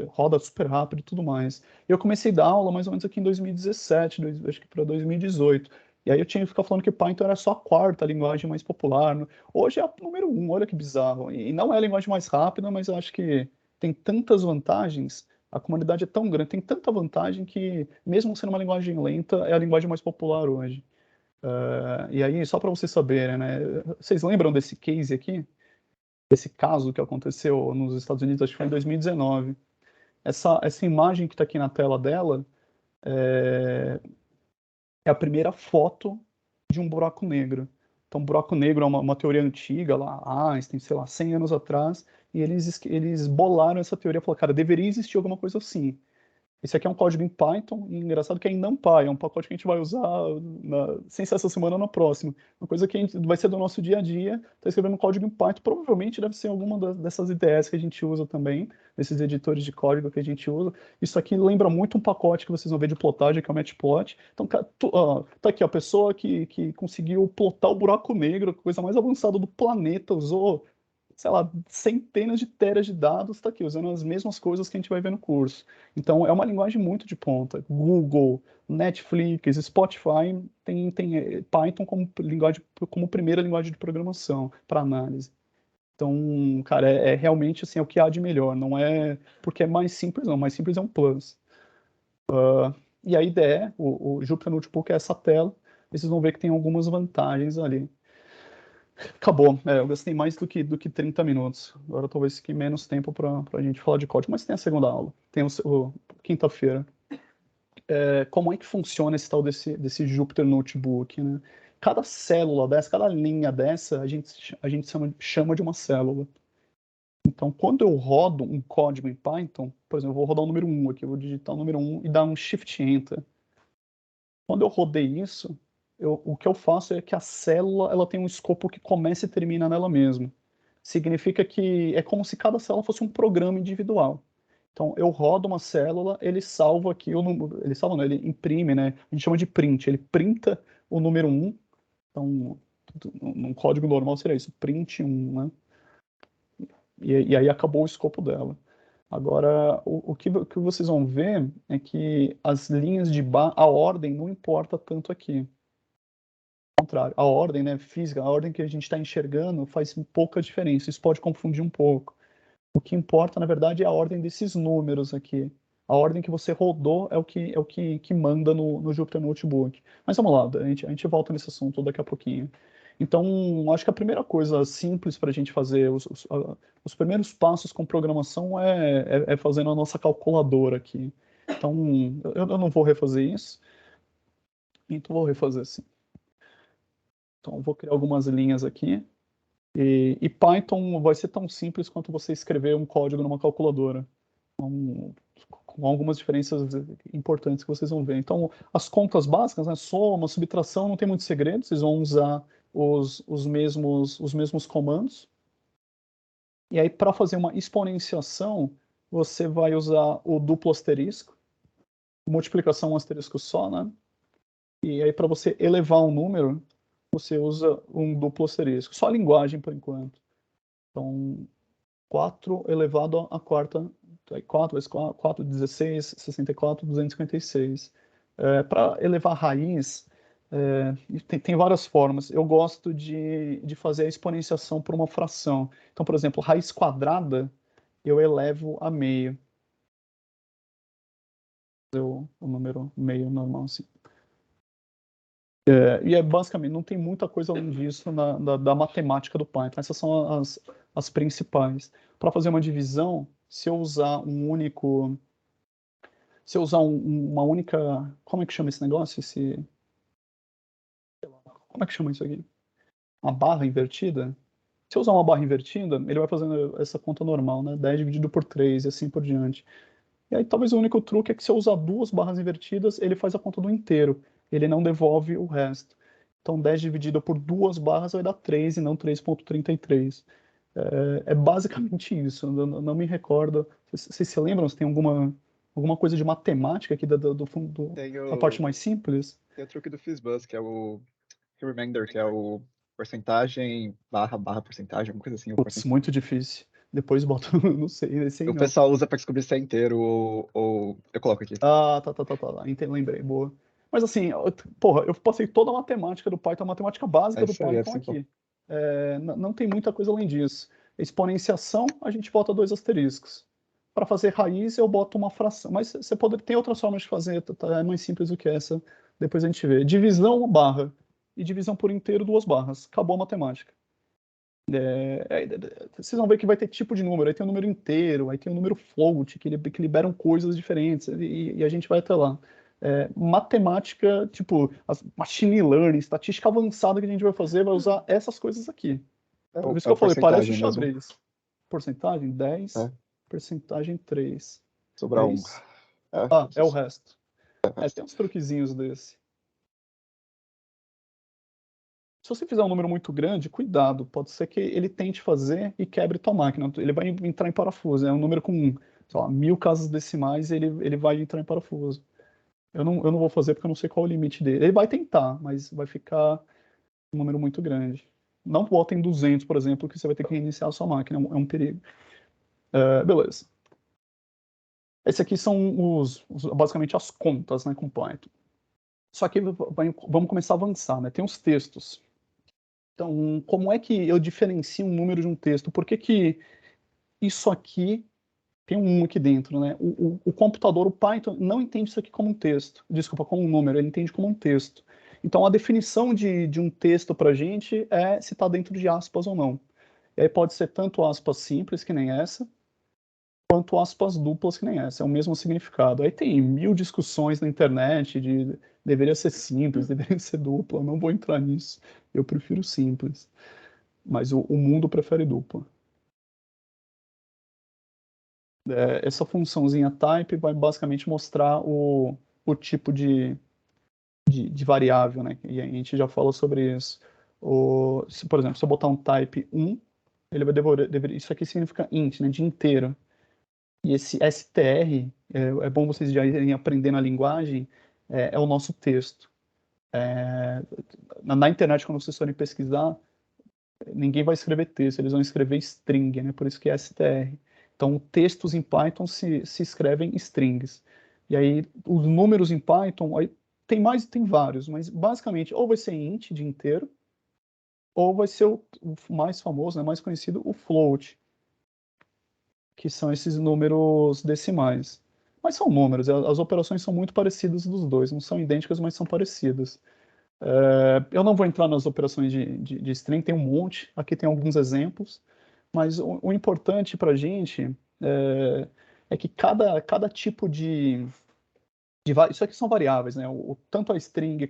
roda super rápido e tudo mais. Eu comecei a dar aula mais ou menos aqui em 2017, acho que para 2018. E aí eu tinha que ficar falando que Python era só a quarta linguagem mais popular, né? Hoje é a número um, olha que bizarro. E não é a linguagem mais rápida, mas eu acho que tem tantas vantagens, a comunidade é tão grande, tem tanta vantagem que, mesmo sendo uma linguagem lenta, é a linguagem mais popular hoje. E aí, só para vocês saberem, né? Vocês lembram desse case aqui? Desse caso que aconteceu nos Estados Unidos, acho que foi em 2019. Essa imagem que está aqui na tela dela é a primeira foto de um buraco negro. Então, buraco negro é uma teoria antiga, lá, Einstein, sei lá, 100 anos atrás, e eles bolaram essa teoria, falaram, cara, deveria existir alguma coisa assim. Esse aqui é um código em Python, e engraçado que é em NumPy, é um pacote que a gente vai usar sem ser essa semana ou na próxima. Uma coisa que vai ser do nosso dia a dia, está escrevendo um código em Python, provavelmente deve ser alguma dessas IDEs que a gente usa também, desses editores de código que a gente usa. Isso aqui lembra muito um pacote que vocês vão ver de plotagem, que é o Matplotlib. Então, tá aqui, a pessoa que conseguiu plotar o buraco negro, a coisa mais avançada do planeta, usou, sei lá, centenas de teras de dados, está aqui, usando as mesmas coisas que a gente vai ver no curso. Então, é uma linguagem muito de ponta. Google, Netflix, Spotify tem Python como linguagem, como primeira linguagem de programação para análise. Então, cara, é realmente assim, é o que há de melhor. Não é porque é mais simples, não. Mais simples é um plus. E a IDE, o Jupyter Notebook é essa tela. Vocês vão ver que tem algumas vantagens ali. Acabou. Eu gastei mais do que 30 minutos. Agora talvez fique menos tempo para a gente falar de código. Mas tem a segunda aula. Tem quinta-feira. Como é que funciona esse tal desse Jupyter Notebook, né? Cada célula dessa, cada linha dessa, a gente chama de uma célula. Então, quando eu rodo um código em Python, por exemplo, eu vou rodar o número 1 aqui, eu vou digitar o número 1 e dar um Shift Enter. Quando eu rodei isso, o que eu faço é que a célula ela tem um escopo que começa e termina nela mesma. Significa que é como se cada célula fosse um programa individual. Então, eu rodo uma célula, ele salva aqui o número, ele salva, não, ele imprime, né? A gente chama de print, ele printa o número 1. Então, num código normal seria isso, print 1, né? E aí acabou o escopo dela. Agora, o que vocês vão ver é que as linhas de a ordem não importa tanto aqui. Ao contrário, a ordem, né, física, a ordem que a gente está enxergando faz pouca diferença. Isso pode confundir um pouco. O que importa, na verdade, é a ordem desses números aqui. A ordem que você rodou é o que manda no Jupyter Notebook. Mas vamos lá, a gente volta nesse assunto daqui a pouquinho. Então, acho que a primeira coisa simples para a gente fazer, os primeiros passos com programação é fazendo a nossa calculadora aqui. Então, eu não vou refazer isso, então vou refazer assim. Então, vou criar algumas linhas aqui. E Python vai ser tão simples quanto você escrever um código numa calculadora. Então, com algumas diferenças importantes que vocês vão ver. Então, as contas básicas, né, soma, subtração, não tem muito segredo, vocês vão usar os mesmos comandos. E aí, para fazer uma exponenciação, você vai usar o duplo asterisco, multiplicação um asterisco só, né? E aí, para você elevar um número, você usa um duplo asterisco. Só a linguagem, por enquanto. Então, 4 elevado à quarta, 4 vezes 4, 16, 64, 256. Para elevar a raiz, tem várias formas. Eu gosto de fazer a exponenciação por uma fração. Então, por exemplo, raiz quadrada, eu elevo a meio. O número meio normal, assim. E basicamente, não tem muita coisa além disso da matemática do Python. Essas são as principais. Para fazer uma divisão, se eu usar um único. Se eu usar uma única. Como é que chama esse negócio? Como é que chama isso aqui? Uma barra invertida? Se eu usar uma barra invertida, ele vai fazendo essa conta normal, né? 10 dividido por 3 e assim por diante. E aí talvez o único truque é que se eu usar duas barras invertidas, ele faz a conta do inteiro. Ele não devolve o resto. Então 10 dividido por duas barras vai dar 3 e não 3,33. É basicamente isso. Eu não me recordo. Vocês se lembram? Se tem alguma coisa de matemática aqui do fundo, Tem da parte o, mais simples? tem o truque do Fizzbuzz, que é o remainder, que é o porcentagem barra porcentagem, alguma coisa assim. Putz, muito difícil. Depois boto, não sei, esse aí O não. pessoal usa para descobrir se é inteiro ou... Eu coloco aqui. Ah, tá. Lembrei, boa. Mas assim, porra, eu passei toda a matemática do Python, a matemática É básica do isso aí, é Python simple. aqui. Não tem muita coisa além disso. Exponenciação, a gente bota 2 asteriscos. Para fazer raiz, eu boto uma fração. Mas você tem outras formas de fazer, é mais simples do que essa. Depois a gente vê. Divisão, barra. E divisão por inteiro, 2 barras. Acabou a matemática. Vocês vão ver que vai ter tipo de número. Aí tem o número inteiro, aí tem o número float, que liberam coisas diferentes. E a gente vai até lá. Matemática, tipo, machine learning, estatística avançada que a gente vai fazer, vai usar essas coisas aqui. Por isso É que eu o falei, parece o porcentagem mesmo. xadrez. Porcentagem 10, É. porcentagem 3. Sobrar É um. isso? É, Ah, é o resto. Tem uns truquezinhos desse. Se você fizer um número muito grande, cuidado, pode ser que ele tente fazer e quebre tua máquina. Ele vai entrar em parafuso. É um número com, sei lá, 1000 casas decimais, ele vai entrar em parafuso. Eu não vou fazer porque eu não sei qual é o limite dele. Ele vai tentar, mas vai ficar um número muito grande. Não bota em 200, por exemplo, que você vai ter que reiniciar a sua máquina. É um perigo. Beleza. Esse aqui são basicamente as contas, né, com Python. Só que vamos começar a avançar, né? Tem os textos. Então, como é que eu diferencio um número de um texto? Por que que isso aqui tem um aqui dentro, né? O computador, o Python, não entende isso aqui como um texto. Desculpa, como um número, ele entende como um texto. Então, a definição de um texto para a gente é se está dentro de aspas ou não. E aí pode ser tanto aspas simples, que nem essa, quanto aspas duplas, que nem essa. É o mesmo significado. Aí tem 1000 discussões na internet de deveria ser simples, deveria ser dupla. Eu não vou entrar nisso. Eu prefiro simples. Mas o mundo prefere dupla. Essa funçãozinha type vai basicamente mostrar o tipo de variável, né? E a gente já falou sobre isso. Por exemplo, se eu botar um type 1, ele vai isso aqui significa int, né? De inteiro. E esse str, é bom vocês já irem aprendendo a linguagem, é o nosso texto. Na internet, quando vocês forem pesquisar, ninguém vai escrever texto, eles vão escrever string, né? Por isso que é str. Então, textos em Python se escrevem strings. E aí, os números em Python, aí, tem vários, mas basicamente, ou vai ser int de inteiro, ou vai ser o mais famoso, né, mais conhecido, o float, que são esses números decimais. Mas são números, as operações são muito parecidas dos dois, não são idênticas, mas são parecidas. Eu não vou entrar nas operações de string, tem um monte, aqui tem alguns exemplos, mas o importante para a gente é que cada tipo isso aqui são variáveis, né? Tanto a string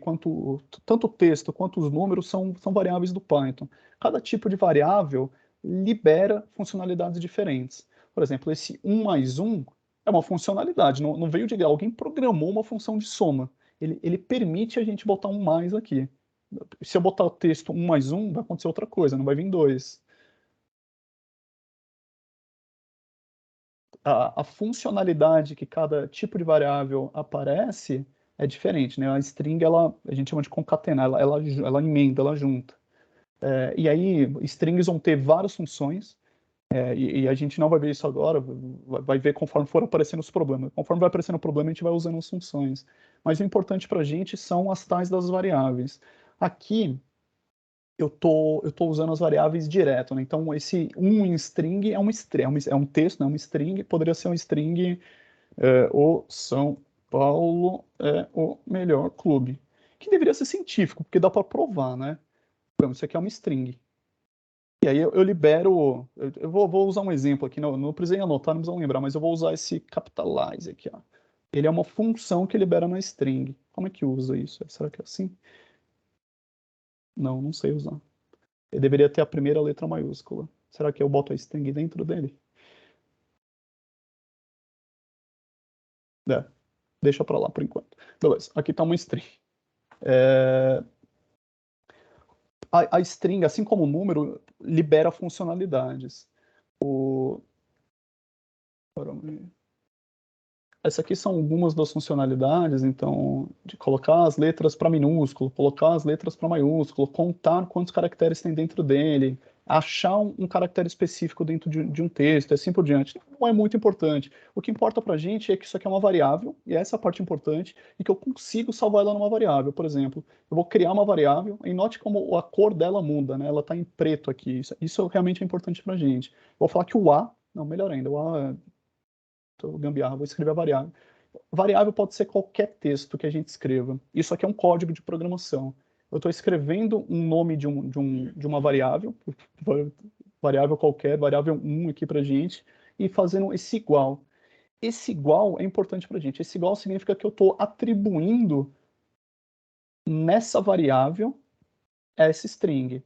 tanto o texto quanto os números são variáveis do Python. Cada tipo de variável libera funcionalidades diferentes. Por exemplo, esse 1 mais 1 é uma funcionalidade, não veio de alguém programou uma função de soma. Ele permite a gente botar um mais aqui. Se eu botar o texto 1 mais 1, vai acontecer outra coisa, não vai vir 2. A funcionalidade que cada tipo de variável aparece é diferente, né? A string, a gente chama de concatenar, ela emenda, ela junta. E aí, strings vão ter várias funções, e a gente não vai ver isso agora, vai ver conforme for aparecendo os problemas. Conforme vai aparecendo o problema, a gente vai usando as funções. Mas o importante para a gente são as tais das variáveis. Aqui, eu tô usando as variáveis direto, né? Então, esse em string é um texto, né? Uma string, poderia ser um string, o São Paulo é o melhor clube. Que deveria ser científico, porque dá para provar, né? Então, isso aqui é uma string. E aí eu libero, eu vou usar um exemplo aqui, não precisei anotar, não precisam lembrar, mas eu vou usar esse capitalize aqui, ó. Ele é uma função que libera na string. Como é que usa isso? Será que é assim? Não sei usar. Ele deveria ter a primeira letra maiúscula. Será que eu boto a string dentro dele? É, deixa pra lá por enquanto. Beleza, aqui tá uma string. É, a string, assim como o número, libera funcionalidades. Essas aqui são algumas das funcionalidades, então, de colocar as letras para minúsculo, colocar as letras para maiúsculo, contar quantos caracteres tem dentro dele, achar um caractere específico dentro de um texto, e assim por diante. Não é muito importante. O que importa para a gente é que isso aqui é uma variável, e essa é a parte importante, e que eu consigo salvar ela numa variável. Por exemplo, eu vou criar uma variável, e note como a cor dela muda, né? Ela está em preto aqui. Isso realmente é importante para a gente. Vou falar que o A, não, melhor ainda, o A gambiarra, vou escrever a variável. Variável pode ser qualquer texto que a gente escreva. Isso aqui é um código de programação. Eu estou escrevendo um nome de uma variável, variável qualquer, variável 1 aqui para a gente, e fazendo esse igual. Esse igual é importante para a gente. Esse igual significa que eu estou atribuindo nessa variável essa string.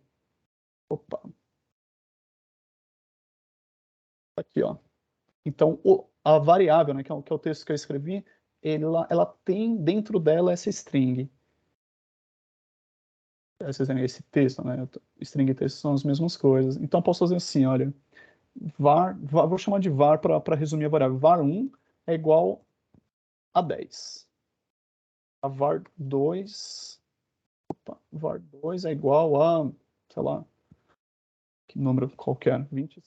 Opa. Aqui, ó. Então, a variável, né, que é o texto que eu escrevi, ela tem dentro dela essa string. Esse texto, né? String e texto são as mesmas coisas. Então, eu posso fazer assim, olha, vou chamar de var para resumir a variável. var1 é igual a 10. A var2, var2 é igual a, sei lá, que número qualquer, 20.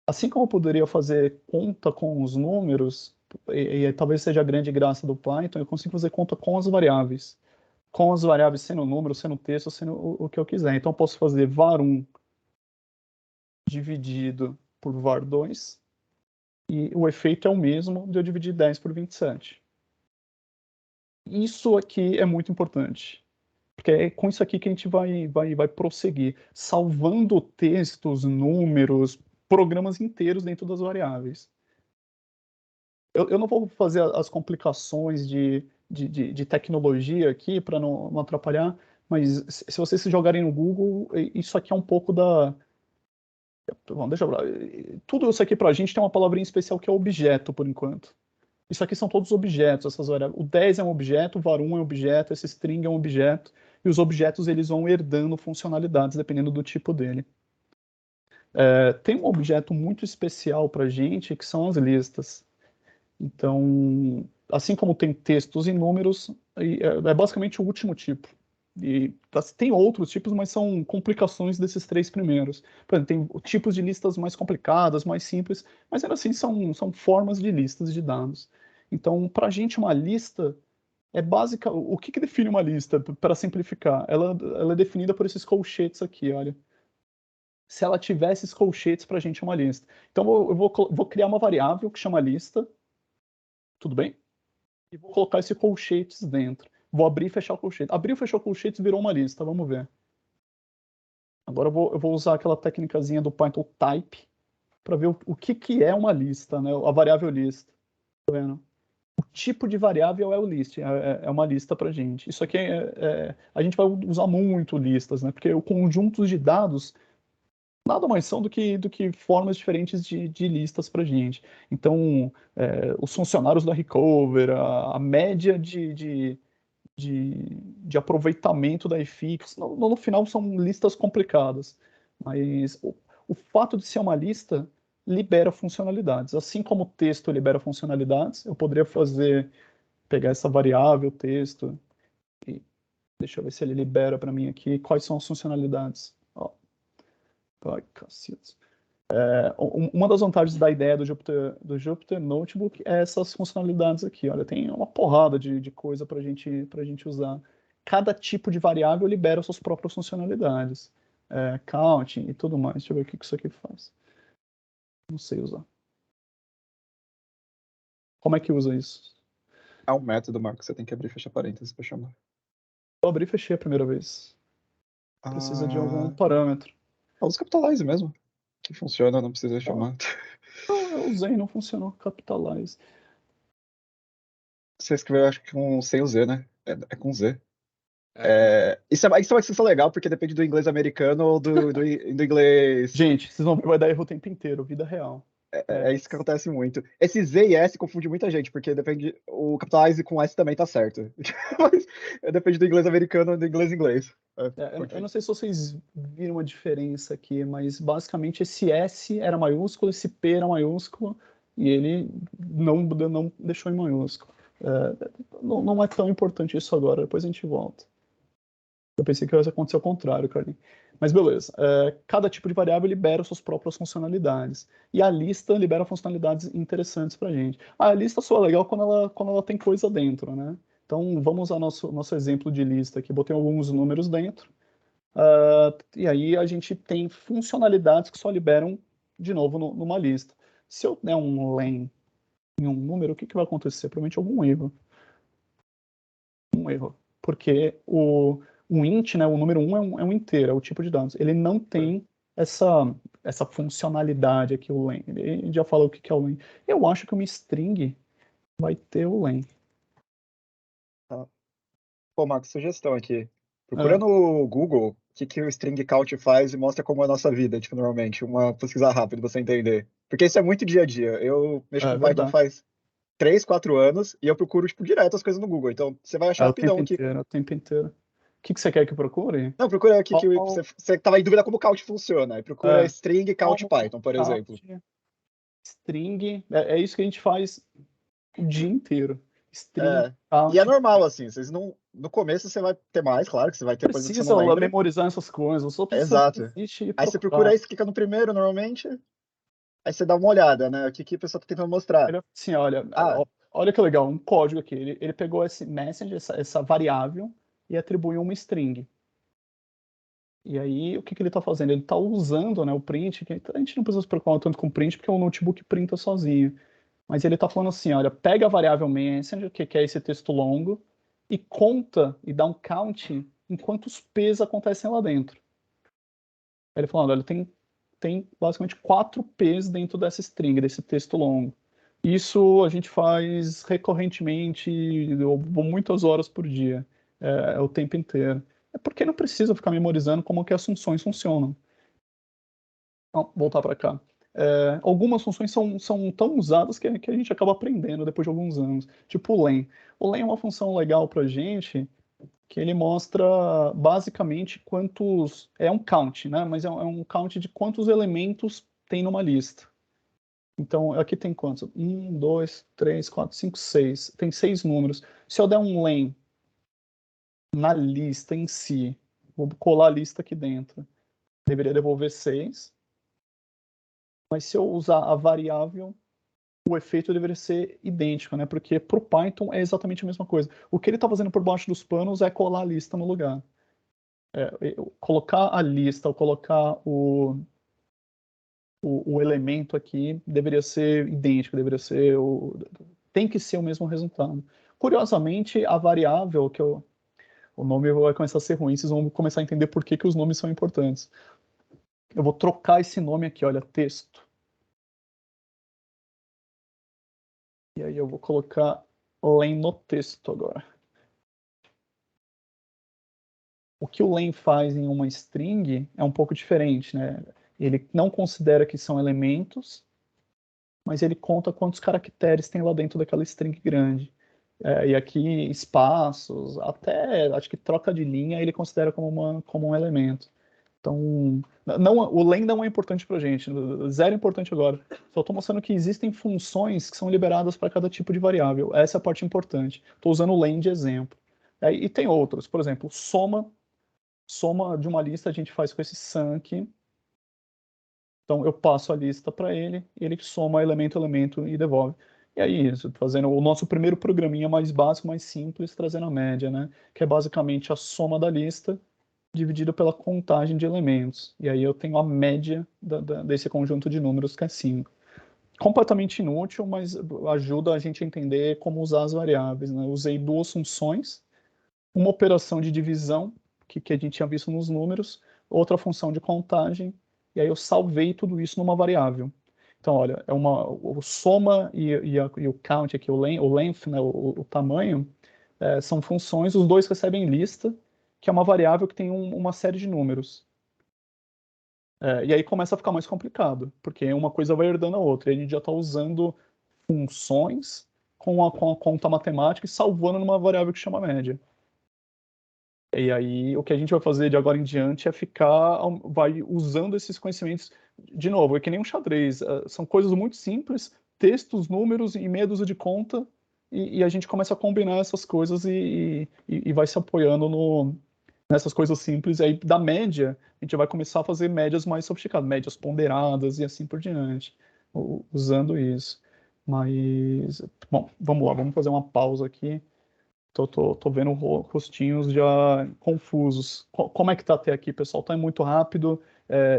Assim como eu poderia fazer conta com os números, e talvez seja a grande graça do Python, eu consigo fazer conta com as variáveis. Com as variáveis sendo número, sendo texto, sendo o que eu quiser. Então eu posso fazer var1 dividido por var2, e o efeito é o mesmo de eu dividir 10 por 27. Isso aqui é muito importante, porque é com isso aqui que a gente vai prosseguir, salvando textos, números, programas inteiros dentro das variáveis. Eu não vou fazer as complicações de tecnologia aqui para não atrapalhar, mas se vocês se jogarem no Google, isso aqui é um pouco da. Bom, deixa eu ver. Tudo isso aqui para a gente tem uma palavrinha especial que é objeto, por enquanto. Isso aqui são todos objetos, essas variáveis. O 10 é um objeto, o var1 é um objeto, esse string é um objeto, e os objetos eles vão herdando funcionalidades dependendo do tipo dele. Tem um objeto muito especial para a gente, que são as listas. Então, assim como tem textos e números, é basicamente o último tipo. E tem outros tipos, mas são complicações desses três primeiros. Por exemplo, tem tipos de listas mais complicadas, mais simples, mas ainda assim são formas de listas de dados. Então, para a gente, uma lista é básica. O que define uma lista, para simplificar? Ela é definida por esses colchetes aqui, olha. Se ela tivesse esses colchetes, para a gente é uma lista. Então, eu vou criar uma variável que chama lista, tudo bem? E vou colocar esse colchetes dentro. Vou abrir e fechar o colchete. Abriu e fechou o colchetes, virou uma lista. Vamos ver. Agora eu vou usar aquela técnicazinha do Python type para ver o que é uma lista, né? A variável list. Tá vendo? O tipo de variável é o list, é uma lista para gente. Isso aqui a gente vai usar muito listas, né? Porque o conjunto de dados nada mais são do que formas diferentes de listas para gente. Então, os funcionários da Recover, a média de aproveitamento da eFix. No final são listas complicadas, mas o fato de ser uma lista libera funcionalidades. Assim como o texto libera funcionalidades, eu poderia pegar essa variável texto e deixa eu ver se ele libera para mim aqui quais são as funcionalidades. Ó, ai, cacete. Uma das vantagens da ideia do Jupyter Notebook é essas funcionalidades aqui. Olha, tem uma porrada de coisa para gente usar. Cada tipo de variável libera suas próprias funcionalidades. Counting e tudo mais. Deixa eu ver o que isso aqui faz. Não sei usar. Como é que usa isso? É um método, Marco, você tem que abrir e fechar parênteses para chamar. Eu abri e fechei a primeira vez. Precisa de algum parâmetro. Usa Capitalize mesmo, que funciona, não precisa chamar. Eu usei, não funcionou. Capitalize. Você escreveu, acho que sem o Z, né? É com Z. Isso é uma extensão legal, porque depende do inglês americano ou do inglês. Gente, vocês vão ver, vai dar erro o tempo inteiro, vida real. É isso que acontece muito. Esse Z e S confunde muita gente, porque depende. O capitalize com S também tá certo. Mas depende do inglês americano ou do inglês. Eu não sei se vocês viram a diferença aqui, mas basicamente esse S era maiúsculo, esse P era maiúsculo, e ele não deixou em maiúsculo. Não é tão importante isso agora, depois a gente volta. Eu pensei que ia acontecer ao contrário, Carlinhos. Mas beleza. Cada tipo de variável libera suas próprias funcionalidades. E a lista libera funcionalidades interessantes para a gente. A lista só é legal quando ela tem coisa dentro, né? Então vamos ao nosso exemplo de lista aqui. Botei alguns números dentro. E aí a gente tem funcionalidades que só liberam de novo numa lista. Se eu der um len em um número, o que vai acontecer? Provavelmente algum erro. Um erro. Porque o int, né, o número 1 é um inteiro, é o tipo de dados. Ele não tem essa funcionalidade aqui, o len. Ele já falou o que é o len. Eu acho que uma string vai ter o len. Tá. Pô, Marcos, sugestão aqui. Procura Ah, no Google o que o string count faz e mostra como é a nossa vida, tipo, normalmente. Uma pesquisa rápida pra você entender. Porque isso é muito dia a dia. Eu mexo é com Python verdade. faz 3, 4 anos e eu procuro, tipo, direto as coisas no Google. Então, você vai achar É o tempo rapidão aqui. inteiro, é o tempo inteiro. O que você quer que eu procure? Não, procura aqui que Qual, você tava em dúvida como count funciona. Aí procura é, string count qual Python, por count, exemplo. string, é isso que a gente faz o dia inteiro. String, É. E é count. normal, assim. Vocês não. No começo você vai ter mais, claro, que você vai ter coisa que você Precisa não lembra. memorizar essas coisas, só precisa ver Exato. que existe e Aí você procura procurar. isso, clica no primeiro, normalmente. Aí você dá uma olhada, né? O que a pessoa tá tentando mostrar. Ele, assim, olha, Ah, olha que legal, um código aqui. Ele pegou esse message, essa variável, e atribuiu uma string. E aí, o que ele está fazendo? Ele está usando, né, o print, que a gente não precisa se preocupar tanto com print, porque o notebook printa sozinho. Mas ele está falando assim, olha, pega a variável messenger, que é esse texto longo, e conta, e dá um count em quantos P's acontecem lá dentro. Ele falando, olha, tem basicamente 4 P's dentro dessa string, desse texto longo. Isso a gente faz recorrentemente, muitas horas por dia, o tempo inteiro. É porque não precisa ficar memorizando como que as funções funcionam. Então, voltar para cá. Algumas funções são tão usadas que a gente acaba aprendendo depois de alguns anos. Tipo o len. O len é uma função legal para a gente, que ele mostra basicamente quantos. É um count, né? Mas é um count de quantos elementos tem numa lista. Então, aqui tem quantos? 1, 2, 3, 4, 5, 6. Tem 6 números. Se eu der um len na lista em si, vou colar a lista aqui dentro, deveria devolver 6. Mas se eu usar a variável, o efeito deveria ser idêntico, né? Porque para o Python é exatamente a mesma coisa. O que ele está fazendo por baixo dos panos é colar a lista no lugar. Colocar a lista, ou colocar o elemento aqui, deveria ser idêntico, tem que ser o mesmo resultado. Curiosamente, a variável o nome vai começar a ser ruim, vocês vão começar a entender por que os nomes são importantes. Eu vou trocar esse nome aqui, olha, texto. E aí eu vou colocar len no texto agora. O que o len faz em uma string é um pouco diferente, né? Ele não considera que são elementos, mas ele conta quantos caracteres tem lá dentro daquela string grande. E aqui espaços, até acho que troca de linha ele considera como um elemento. Então, o len não é importante para a gente, zero importante agora. Só estou mostrando que existem funções que são liberadas para cada tipo de variável. Essa é a parte importante. Estou usando o len de exemplo. E tem outros, por exemplo, soma de uma lista a gente faz com esse sum aqui. Então eu passo a lista para ele, ele soma elemento a elemento e devolve. E aí, isso, fazendo o nosso primeiro programinha mais básico, mais simples, trazendo a média, né? Que é basicamente a soma da lista dividida pela contagem de elementos. E aí eu tenho a média desse conjunto de números, que é 5. Completamente inútil, mas ajuda a gente a entender como usar as variáveis, né? Eu usei duas funções, uma operação de divisão, que a gente tinha visto nos números, outra função de contagem, e aí eu salvei tudo isso numa variável. Então, olha, o soma e o count aqui, o length, né, o tamanho, são funções, os dois recebem lista, que é uma variável que tem uma série de números. E aí começa a ficar mais complicado, porque uma coisa vai herdando a outra, e a gente já está usando funções com a conta matemática e salvando numa variável que chama média. E aí o que a gente vai fazer de agora em diante é vai usando esses conhecimentos, de novo, é que nem um xadrez, são coisas muito simples, textos, números e meia dúzia de conta, e a gente começa a combinar essas coisas e vai se apoiando nessas coisas simples, e aí da média, a gente vai começar a fazer médias mais sofisticadas, médias ponderadas e assim por diante, usando isso. Mas, bom, vamos lá, vamos fazer uma pausa aqui. Tô vendo rostinhos já confusos. Como é que tá até aqui, pessoal? Tá muito rápido?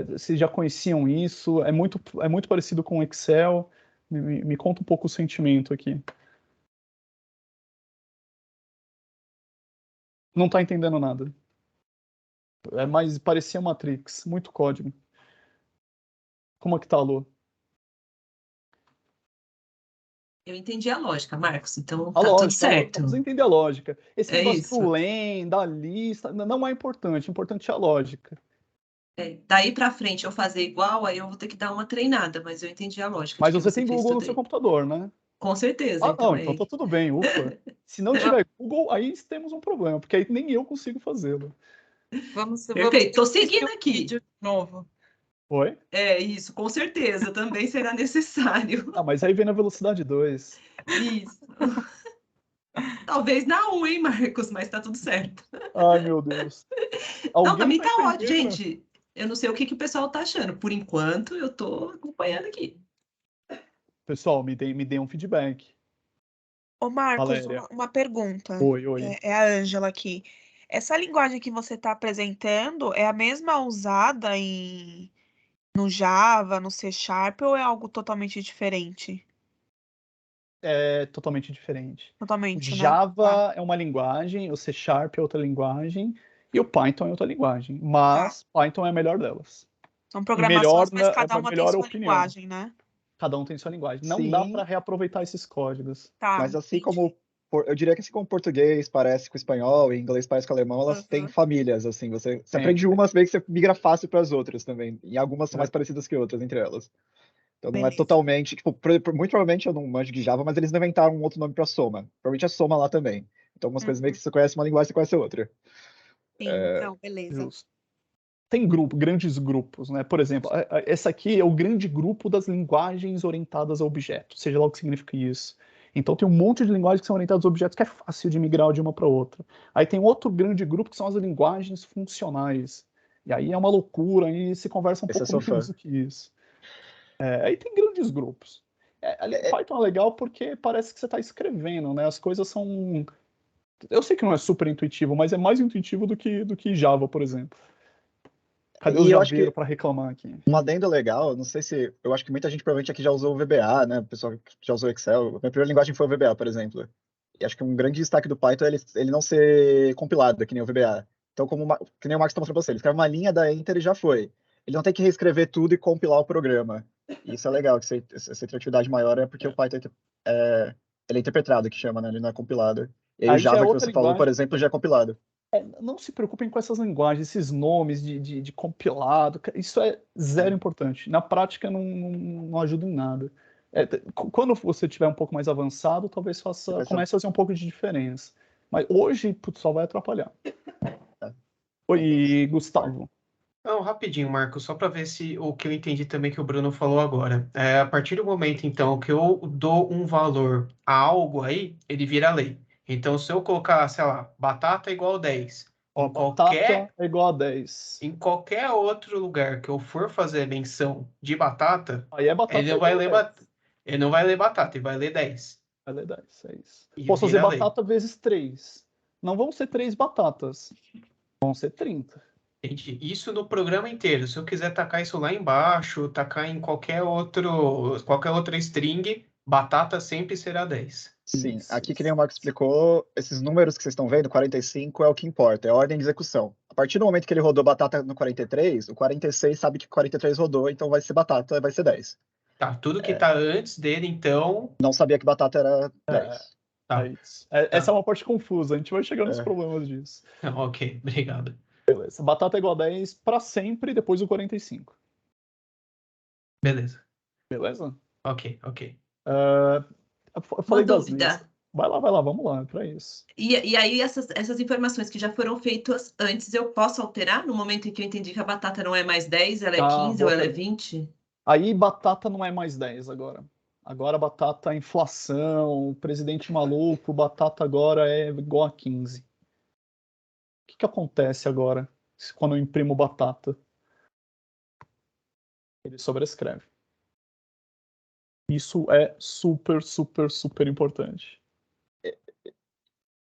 Vocês já conheciam isso? É muito parecido com o Excel? Me conta um pouco o sentimento aqui. Não tá entendendo nada. Mas parecia Matrix, muito código. Como é que tá, Lu? Eu entendi a lógica, Marcos, então A tá tudo lógica, certo. vamos entender a lógica. Esse É negócio do isso. len, da lista, não é importante. Importante é a lógica. Daí para frente eu fazer igual, aí eu vou ter que dar uma treinada, mas eu entendi a lógica de Mas que você você tem fez Google no tudo seu aí. computador, né? Com certeza, Ah, então não, é. então tá tudo bem, ufa. Se não tiver Google, aí temos um problema, porque aí nem eu consigo fazê-lo. Vamos Perfeito, tô assistir seguindo o aqui. vídeo de novo. Oi? É isso, com certeza, também será necessário. Ah, mas aí vem na velocidade 2. Isso. Talvez na 1, hein, Marcos, mas tá tudo certo. Ai, meu Deus. Não, pra Alguém mim tá tá ótimo, entendendo? gente. Eu não sei o que o pessoal tá achando. Por enquanto, eu tô acompanhando aqui. Pessoal, me dê um feedback. Ô, Marcos, Valéria. uma pergunta. Oi, oi. É a Ângela aqui. Essa linguagem que você está apresentando é a mesma usada no Java, no C Sharp, ou é algo totalmente diferente? É totalmente diferente. O Totalmente, né? Tá, Java é uma linguagem, o C Sharp é outra linguagem, e o Python é outra linguagem. tá. Mas Python é a melhor delas. São E melhor, programações, mas é cada a uma tem melhor sua opinião. linguagem, né? Cada um tem sua linguagem. Não dá para Sim, reaproveitar esses códigos. Tá, mas assim entendi. como eu diria que assim como português parece com espanhol e inglês parece com alemão, elas têm Uhum. famílias, assim, você Tem, aprende umas, meio que você migra fácil para as outras também. E algumas são né? mais parecidas que outras entre elas. Então não é Beleza. totalmente, tipo, muito provavelmente eu não manjo de Java, mas eles devem inventar um outro nome para soma. Provavelmente é soma lá também. Então algumas coisas meio Uhum. que você conhece uma linguagem, você conhece outra. Sim, não, beleza. Justo. Tem grandes grupos, né? Por exemplo, essa aqui é o grande grupo das linguagens orientadas a objetos, seja lá o que significa isso. Então tem um monte de linguagens que são orientadas a objetos que é fácil de migrar de uma para outra. Aí tem outro grande grupo que são as linguagens funcionais. E aí é uma loucura, aí se conversa um Esse eu pouco sou menos fã. do que isso. Aí tem grandes grupos. É, Python é legal porque parece que você está escrevendo, né? As coisas são. Eu sei que não é super intuitivo, mas é mais intuitivo do que Java, por exemplo. Cadê os e eu acho javeiros que para reclamar aqui? um adendo legal, não sei se. Eu acho que muita gente provavelmente aqui já usou o VBA, né? O pessoal que já usou Excel. A minha primeira linguagem foi o VBA, por exemplo. E acho que um grande destaque do Python é ele não ser compilado, que nem o VBA. Então, que nem o Max está mostrando para você, ele escreve uma linha da Enter e já foi. Ele não tem que reescrever tudo e compilar o programa. E isso é legal, que essa criatividade maior é porque o Python ele é interpretado, que chama, né? Ele não é compilado. E aí o Aí já é Java que outra você falou, por linguagem. exemplo, já é compilado. Não se preocupem com essas linguagens, esses nomes de compilado. Isso é zero importante. Na prática, não ajuda em nada. Quando você tiver um pouco mais avançado, talvez Vai ser, comece a fazer um pouco de diferença. Mas hoje, putz, só vai atrapalhar. é, talvez. Oi, Gustavo. Não, rapidinho, Marco, só para ver se o que eu entendi também que o Bruno falou agora. A partir do momento, então, que eu dou um valor a algo aí, ele vira lei. Então, se eu colocar, sei lá, batata igual 10, Ó, batata é igual a 10. em qualquer outro lugar que eu for fazer menção de batata, Aí é ele batata não vai igual a ler, 10. ele não vai ler batata, ele vai ler 10. Vai ler 10, é isso. E Posso fazer vira lei. batata vezes 3. Não vão ser 3 batatas. Vão ser 30. Gente, isso no programa inteiro. Se eu quiser tacar isso lá embaixo, tacar em qualquer outra string, batata sempre será 10. Sim, Isso, aqui que nem isso. o Marco explicou, esses números que vocês estão vendo, 45 é o que importa, é a ordem de execução. A partir do momento que ele rodou batata no 43, o 46 sabe que o 43 rodou, então vai ser batata, vai ser 10. Tá, tudo que tá antes dele, então. Não sabia que batata era É, 10. é Tá, isso. Essa é tá. uma parte confusa. A gente vai chegar nos É, problemas disso. Ok, obrigado. Beleza. Batata é igual a 10 para sempre depois do 45. Beleza. Beleza? Ok. Eu Uma falei das dúvida. listas. Vai lá, vamos lá, para isso. E aí, essas informações que já foram feitas antes, eu posso alterar no momento em que eu entendi que a batata não é mais 10, ela é 15 ou Boa ela é pergunta. 20? Aí batata não é mais 10 agora. Agora batata é inflação, presidente maluco, batata agora é igual a 15. O que acontece agora quando eu imprimo batata? Ele sobrescreve. Isso é super, super, super importante.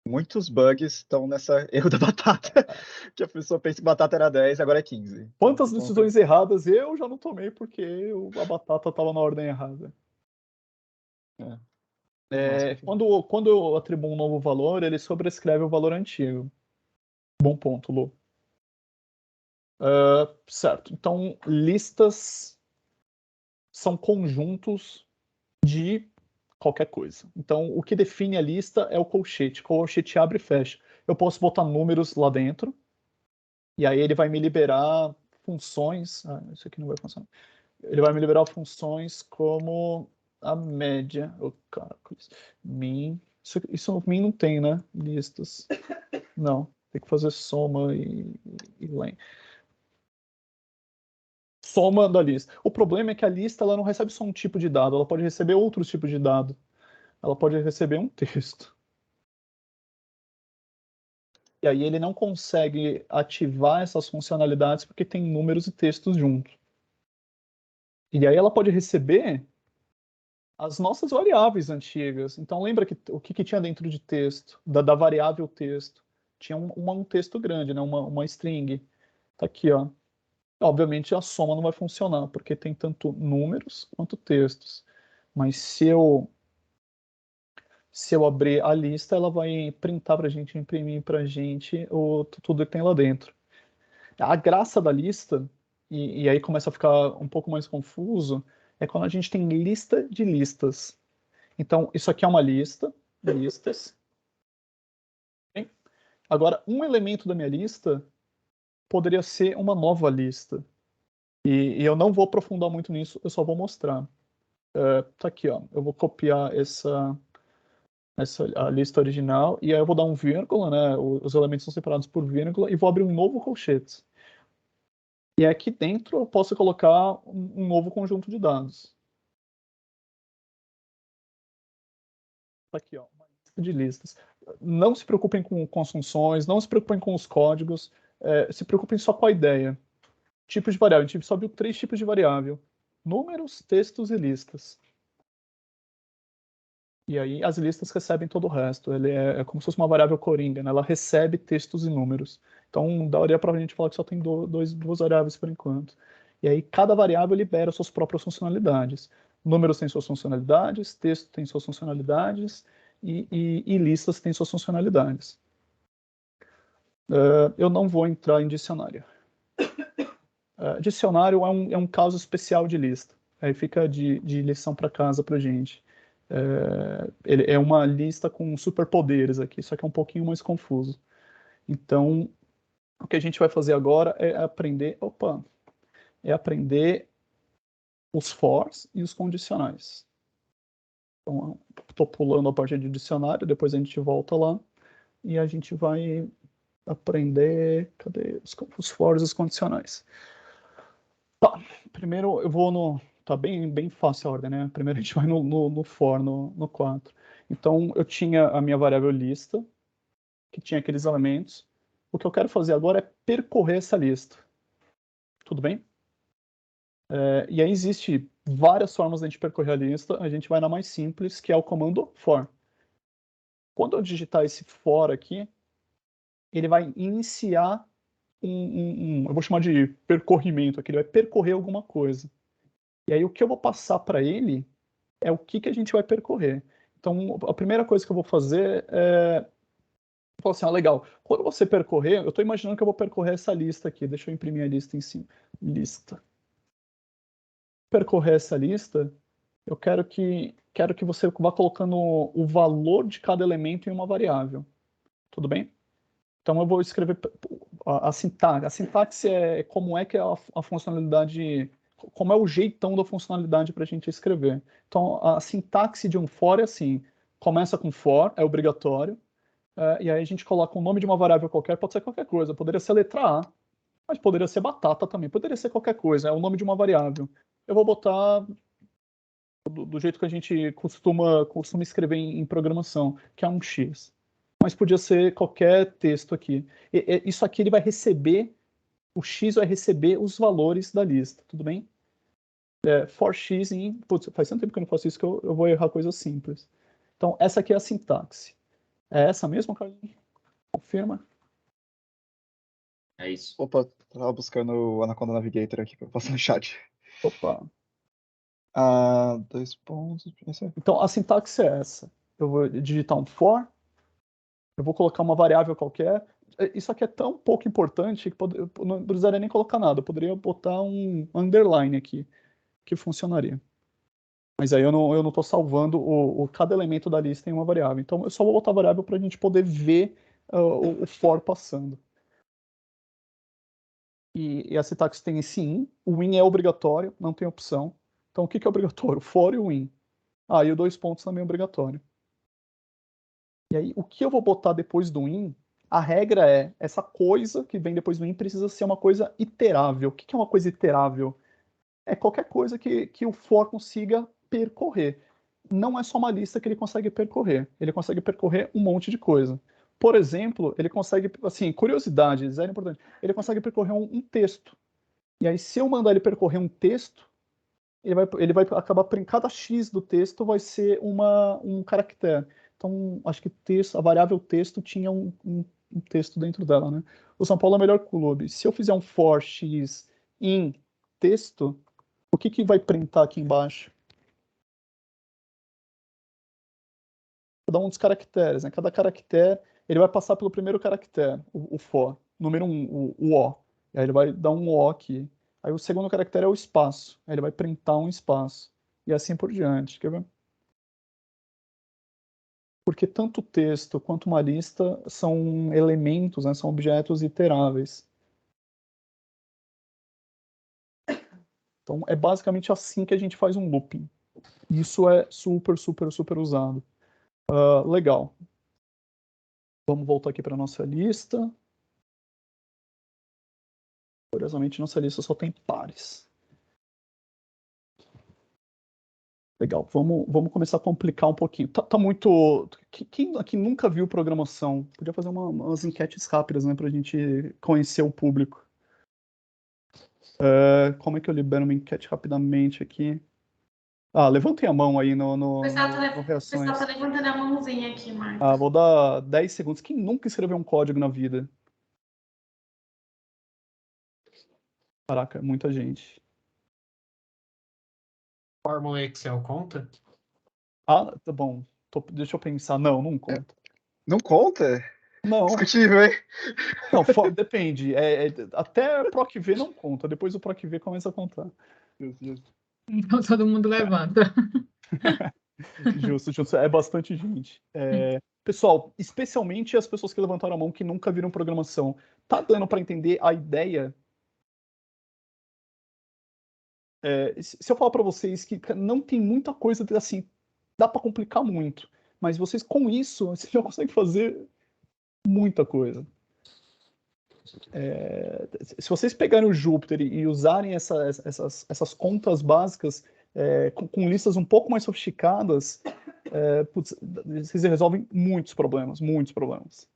Muitos bugs estão nessa erro da batata. Que a pessoa pensa que batata era 10, agora é 15. Quantas Então, decisões erradas eu já não tomei porque a batata estava na ordem errada. Quando eu atribuo um novo valor, ele sobrescreve o valor antigo. Bom ponto, Lu. Certo. Então, listas são conjuntos de qualquer coisa. Então, o que define a lista é o colchete. O colchete abre e fecha. Eu posso botar números lá dentro, e aí ele vai me liberar funções. Isso aqui não vai funcionar. Ele vai me liberar funções como a média. Cálculos. Min. Isso min não tem, né? Listas. Não. Tem que fazer soma e len. Soma da lista. O problema é que a lista ela não recebe só um tipo de dado, ela pode receber outros tipos de dado. Ela pode receber um texto. E aí ele não consegue ativar essas funcionalidades porque tem números e textos juntos. E aí ela pode receber as nossas variáveis antigas. Então lembra que o que tinha dentro de texto, da variável texto? Tinha um texto grande, né? uma string. Tá aqui, ó. Obviamente a soma não vai funcionar, porque tem tanto números quanto textos. Mas se eu abrir a lista, ela vai printar para a gente, imprimir para a gente tudo que tem lá dentro. A graça da lista, e aí começa a ficar um pouco mais confuso, é quando a gente tem lista de listas. Então, isso aqui é uma lista, listas. Bem, agora, um elemento da minha lista poderia ser uma nova lista. E eu não vou aprofundar muito nisso, eu só vou mostrar. Tá aqui, ó. Eu vou copiar a lista original, e aí eu vou dar um vírgula, né? Os elementos são separados por vírgula, e vou abrir um novo colchete. E aqui dentro eu posso colocar um novo conjunto de dados. Tá aqui, ó, uma lista de listas. Não se preocupem com as funções, não se preocupem com os códigos, se preocupem só com a ideia. Tipos de variável, a gente só viu 3 tipos de variável: números, textos e listas. E aí as listas recebem todo o resto. Ele é como se fosse uma variável coringa, né? Ela recebe textos e números. Então daria para a gente falar que só tem duas variáveis por enquanto. E aí cada variável libera suas próprias funcionalidades. Números têm suas funcionalidades, texto tem suas funcionalidades e listas têm suas funcionalidades. Eu não vou entrar em dicionário. Dicionário é um caso especial de lista. Aí fica de lição para casa para gente. Ele é uma lista com superpoderes aqui, só que é um pouquinho mais confuso. Então, o que a gente vai fazer agora é aprender os fors e os condicionais. Então, estou pulando a parte de dicionário, depois a gente volta lá e a gente vai aprender, cadê os fors e os condicionais. Tá, primeiro eu vou no... Tá bem fácil a ordem, né? Primeiro a gente vai no for, no 4. Então, eu tinha a minha variável lista, que tinha aqueles elementos. O que eu quero fazer agora é percorrer essa lista. Tudo bem? E aí existe várias formas de a gente percorrer a lista. A gente vai na mais simples, que é o comando for. Quando eu digitar esse for aqui, ele vai iniciar eu vou chamar de percorrimento aqui, ele vai percorrer alguma coisa. E aí o que eu vou passar para ele é o que a gente vai percorrer. Então, a primeira coisa que eu vou fazer é falar assim, legal, quando você percorrer, eu estou imaginando que eu vou percorrer essa lista aqui, deixa eu imprimir a lista em cima. Lista. Percorrer essa lista, eu quero que você vá colocando o valor de cada elemento em uma variável. Tudo bem? Então eu vou escrever a sintaxe é como é que a funcionalidade como é o jeitão da funcionalidade para a gente escrever. Então, a sintaxe de um for é assim, começa com for, é obrigatório, e aí a gente coloca o nome de uma variável qualquer, pode ser qualquer coisa, poderia ser a letra A, mas poderia ser batata também, poderia ser qualquer coisa, é o nome de uma variável. Eu vou botar do jeito que a gente costuma escrever em programação, que é um X. Mas podia ser qualquer texto aqui. Isso aqui ele vai receber, o X vai receber os valores da lista, tudo bem? For X em... Putz, faz tanto tempo que eu não faço isso que eu vou errar coisas simples. Então, essa aqui é a sintaxe. É essa mesmo, Carlinhos? Confirma? É isso. Opa, tava buscando o Anaconda Navigator aqui para passar no chat. Opa. 2 pontos. Então, a sintaxe é essa. Eu vou digitar um for, eu vou colocar uma variável qualquer. Isso aqui é tão pouco importante que eu não precisaria nem colocar nada. Eu poderia botar um underline aqui, que funcionaria. Mas aí eu não estou salvando cada elemento da lista em uma variável. Então, eu só vou botar a variável para a gente poder ver o for passando. E a sintaxe tem esse in. O in é obrigatório, não tem opção. Então, o que é obrigatório? O for e o in. E o 2 pontos também é obrigatório. E aí, o que eu vou botar depois do in, a regra é, essa coisa que vem depois do in precisa ser uma coisa iterável. O que é uma coisa iterável? É qualquer coisa que o for consiga percorrer. Não é só uma lista que ele consegue percorrer. Ele consegue percorrer um monte de coisa. Por exemplo, ele consegue, assim, curiosidade, zero importante, ele consegue percorrer um texto. E aí, se eu mandar ele percorrer um texto, ele vai acabar, em cada X do texto vai ser um caractere. Então, acho que a variável texto tinha um texto dentro dela, né? O São Paulo é o melhor clube. Se eu fizer um for X em texto, o que vai printar aqui embaixo? Cada um dos caracteres, né? Cada caractere, ele vai passar pelo primeiro caractere, o for, número 1, o O. E aí ele vai dar um O aqui. Aí o segundo caractere é o espaço. Aí ele vai printar um espaço. E assim por diante. Quer ver? Porque tanto o texto quanto uma lista são elementos, né? São objetos iteráveis. Então é basicamente assim que a gente faz um looping. Isso é super, super, super usado. Legal. Vamos voltar aqui para a nossa lista. Curiosamente, nossa lista só tem pares. Legal, vamos começar a complicar um pouquinho. Tá muito... Quem aqui nunca viu programação? Podia fazer umas enquetes rápidas, né, para a gente conhecer o público. Como é que eu libero uma enquete rapidamente aqui? Levantem a mão aí no reações. O pessoal tá levantando a mãozinha aqui, Marcos. Vou dar 10 segundos. Quem nunca escreveu um código na vida? Caraca, muita gente. Fórmula Excel conta? Tá bom. Deixa eu pensar. Não conta. Não conta? Não. Discutível, hein? Não, depende. Até PROC-V não conta. Depois o PROC-V começa a contar. Então todo mundo levanta. Justo. É bastante gente. Pessoal, especialmente as pessoas que levantaram a mão que nunca viram programação. Tá dando para entender a ideia? Se eu falar para vocês que não tem muita coisa assim, dá para complicar muito. Mas vocês, com isso, vocês já conseguem fazer muita coisa. Se vocês pegarem o Jupyter e usarem essas contas básicas com listas um pouco mais sofisticadas, vocês resolvem muitos problemas, muitos problemas.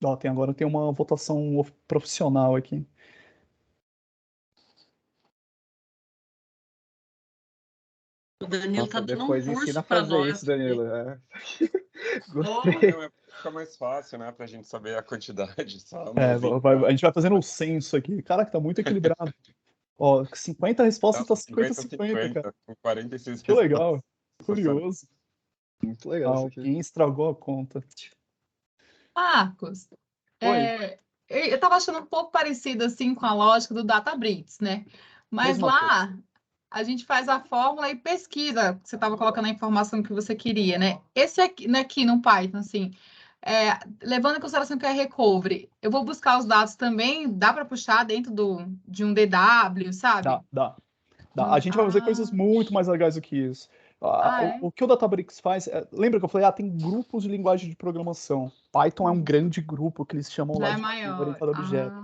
Agora tem uma votação profissional aqui. O Danilo tá dando depois um curso ensina a pra fazer nós. isso, Danilo. Gostei. Fica mais fácil, né? Pra gente saber a quantidade. Só, a gente vai fazendo um censo aqui. Caraca, tá muito equilibrado. 50 respostas tá 50-50, cara. Com 46 que legal. Curioso. Muito legal isso aqui. Alguém estragou a conta. Marcos, eu estava achando um pouco parecido assim com a lógica do Databricks, né? Mas Mesma lá coisa. a gente faz a fórmula e pesquisa. Você estava colocando a informação que você queria, né? Esse aqui no Python, assim, levando em consideração que é recovery, eu vou buscar os dados também, dá para puxar dentro de um DW, sabe? Dá. A gente vai fazer coisas muito mais legais do que isso. O que o Databricks faz, lembra que eu falei, tem grupos de linguagem de programação. Python é um grande grupo que eles chamam lá Já é de maior. orientado a objeto.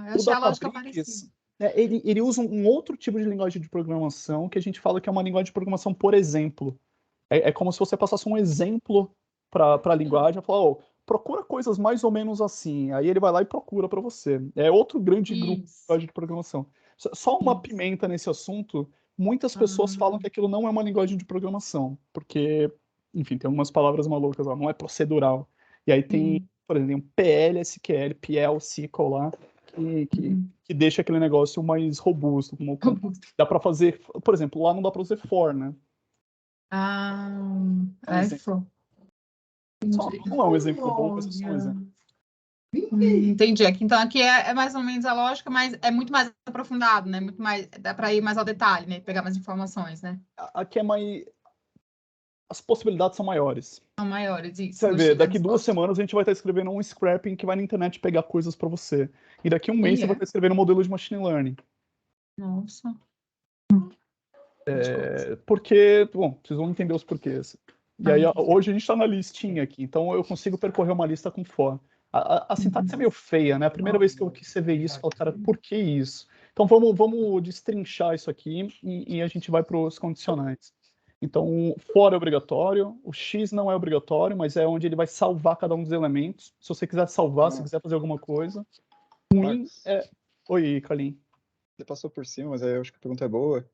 Eu achei a lógica Databricks, parecida. ele usa um outro tipo de linguagem de programação que a gente fala que é uma linguagem de programação por exemplo. É como se você passasse um exemplo para a linguagem e falar, procura coisas mais ou menos assim. Aí ele vai lá e procura para você. É outro grande grupo de linguagem de programação. Só uma pimenta nesse assunto, muitas pessoas falam que aquilo não é uma linguagem de programação, porque, enfim, tem algumas palavras malucas lá, não é procedural. E aí tem, por exemplo, um PL, SQL, PL, SQL lá, que deixa aquele negócio mais robusto. Dá para fazer, por exemplo, lá não dá para fazer for, né? For. Não é um exemplo bom, mas é só um exemplo. Entendi. Então aqui é mais ou menos a lógica, mas é muito mais aprofundado, né? Muito mais, dá para ir mais ao detalhe, né? Pegar mais informações, né? Aqui é mais. As possibilidades são maiores. São maiores, isso. Você vai ver, daqui 2 semanas a gente vai estar escrevendo um scrapping que vai na internet pegar coisas para você. E daqui 1 mês você vai estar escrevendo um modelo de machine learning. Nossa. Porque, bom, vocês vão entender os porquês. E aí, hoje a gente está na listinha aqui, então eu consigo percorrer uma lista com for. A sintaxe é meio feia, né? A primeira vez que você vê isso, fala, cara, por que isso? Então vamos destrinchar isso aqui e a gente vai para os condicionais. Então, for é obrigatório, o X não é obrigatório, mas é onde ele vai salvar cada um dos elementos. Se você quiser salvar, se quiser fazer alguma coisa. Ruim é... Oi, Carlinhos. Você passou por cima, mas eu acho que a pergunta é boa.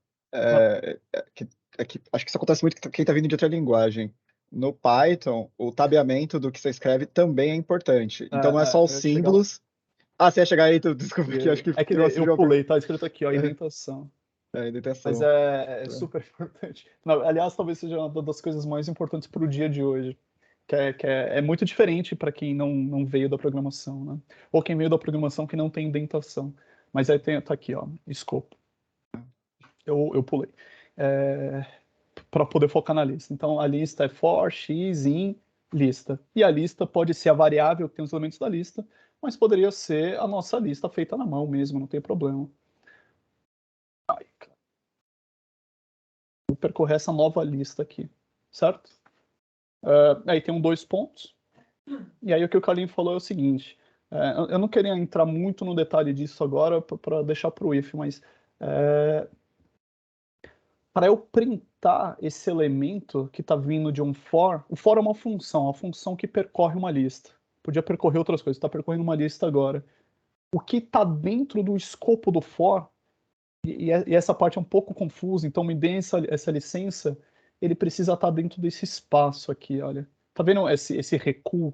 Acho que isso acontece muito com quem está vindo de outra linguagem. No Python, o tabeamento do que você escreve também é importante. Então não é só os símbolos. Você ia chegar aí, desculpa, que acho que... É que eu pulei, tá escrito aqui, indentação. Indentação. Mas é super importante. Não, aliás, talvez seja uma das coisas mais importantes para o dia de hoje. É muito diferente para quem não veio da programação, né? Ou quem veio da programação que não tem indentação. Mas aí tá aqui, escopo. Eu pulei. Para poder focar na lista. Então, a lista é for, x, in, lista. E a lista pode ser a variável que tem os elementos da lista, mas poderia ser a nossa lista feita na mão mesmo, não tem problema. Vou percorrer essa nova lista aqui, certo? Aí tem 2 pontos. E aí o que o Carlinhos falou é o seguinte, eu não queria entrar muito no detalhe disso agora para deixar para o if, mas para eu printar esse elemento que está vindo de um for, o for é uma função que percorre uma lista. Podia percorrer outras coisas, está percorrendo uma lista agora. O que está dentro do escopo do for, e essa parte é um pouco confusa, então me dê essa licença, ele precisa estar dentro desse espaço aqui, olha. Tá vendo esse recuo?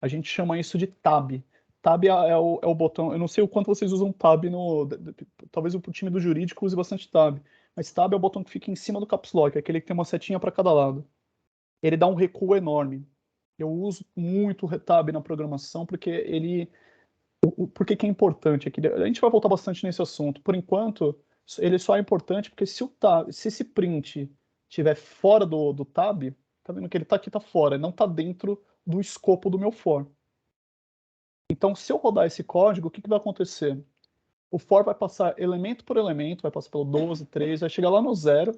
A gente chama isso de tab. Tab é o botão, eu não sei o quanto vocês usam tab talvez o time do jurídico use bastante tab, mas tab é o botão que fica em cima do caps lock, aquele que tem uma setinha para cada lado. Ele dá um recuo enorme. Eu uso muito o tab na programação porque por que é importante aqui? A gente vai voltar bastante nesse assunto. Por enquanto, ele só é importante porque se esse print estiver fora do tab, tá vendo que ele tá aqui, tá fora, não tá dentro do escopo do meu for. Então, se eu rodar esse código, o que vai acontecer? O for vai passar elemento por elemento, vai passar pelo 12, 13, vai chegar lá no 0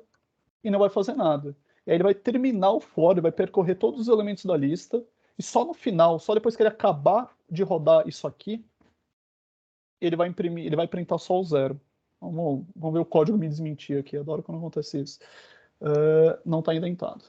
e não vai fazer nada. E aí ele vai terminar o for, ele vai percorrer todos os elementos da lista, e só no final, só depois que ele acabar de rodar isso aqui, ele vai imprimir, ele vai printar só o 0. Vamos ver o código me desmentir aqui, adoro quando acontece isso. Não está indentado.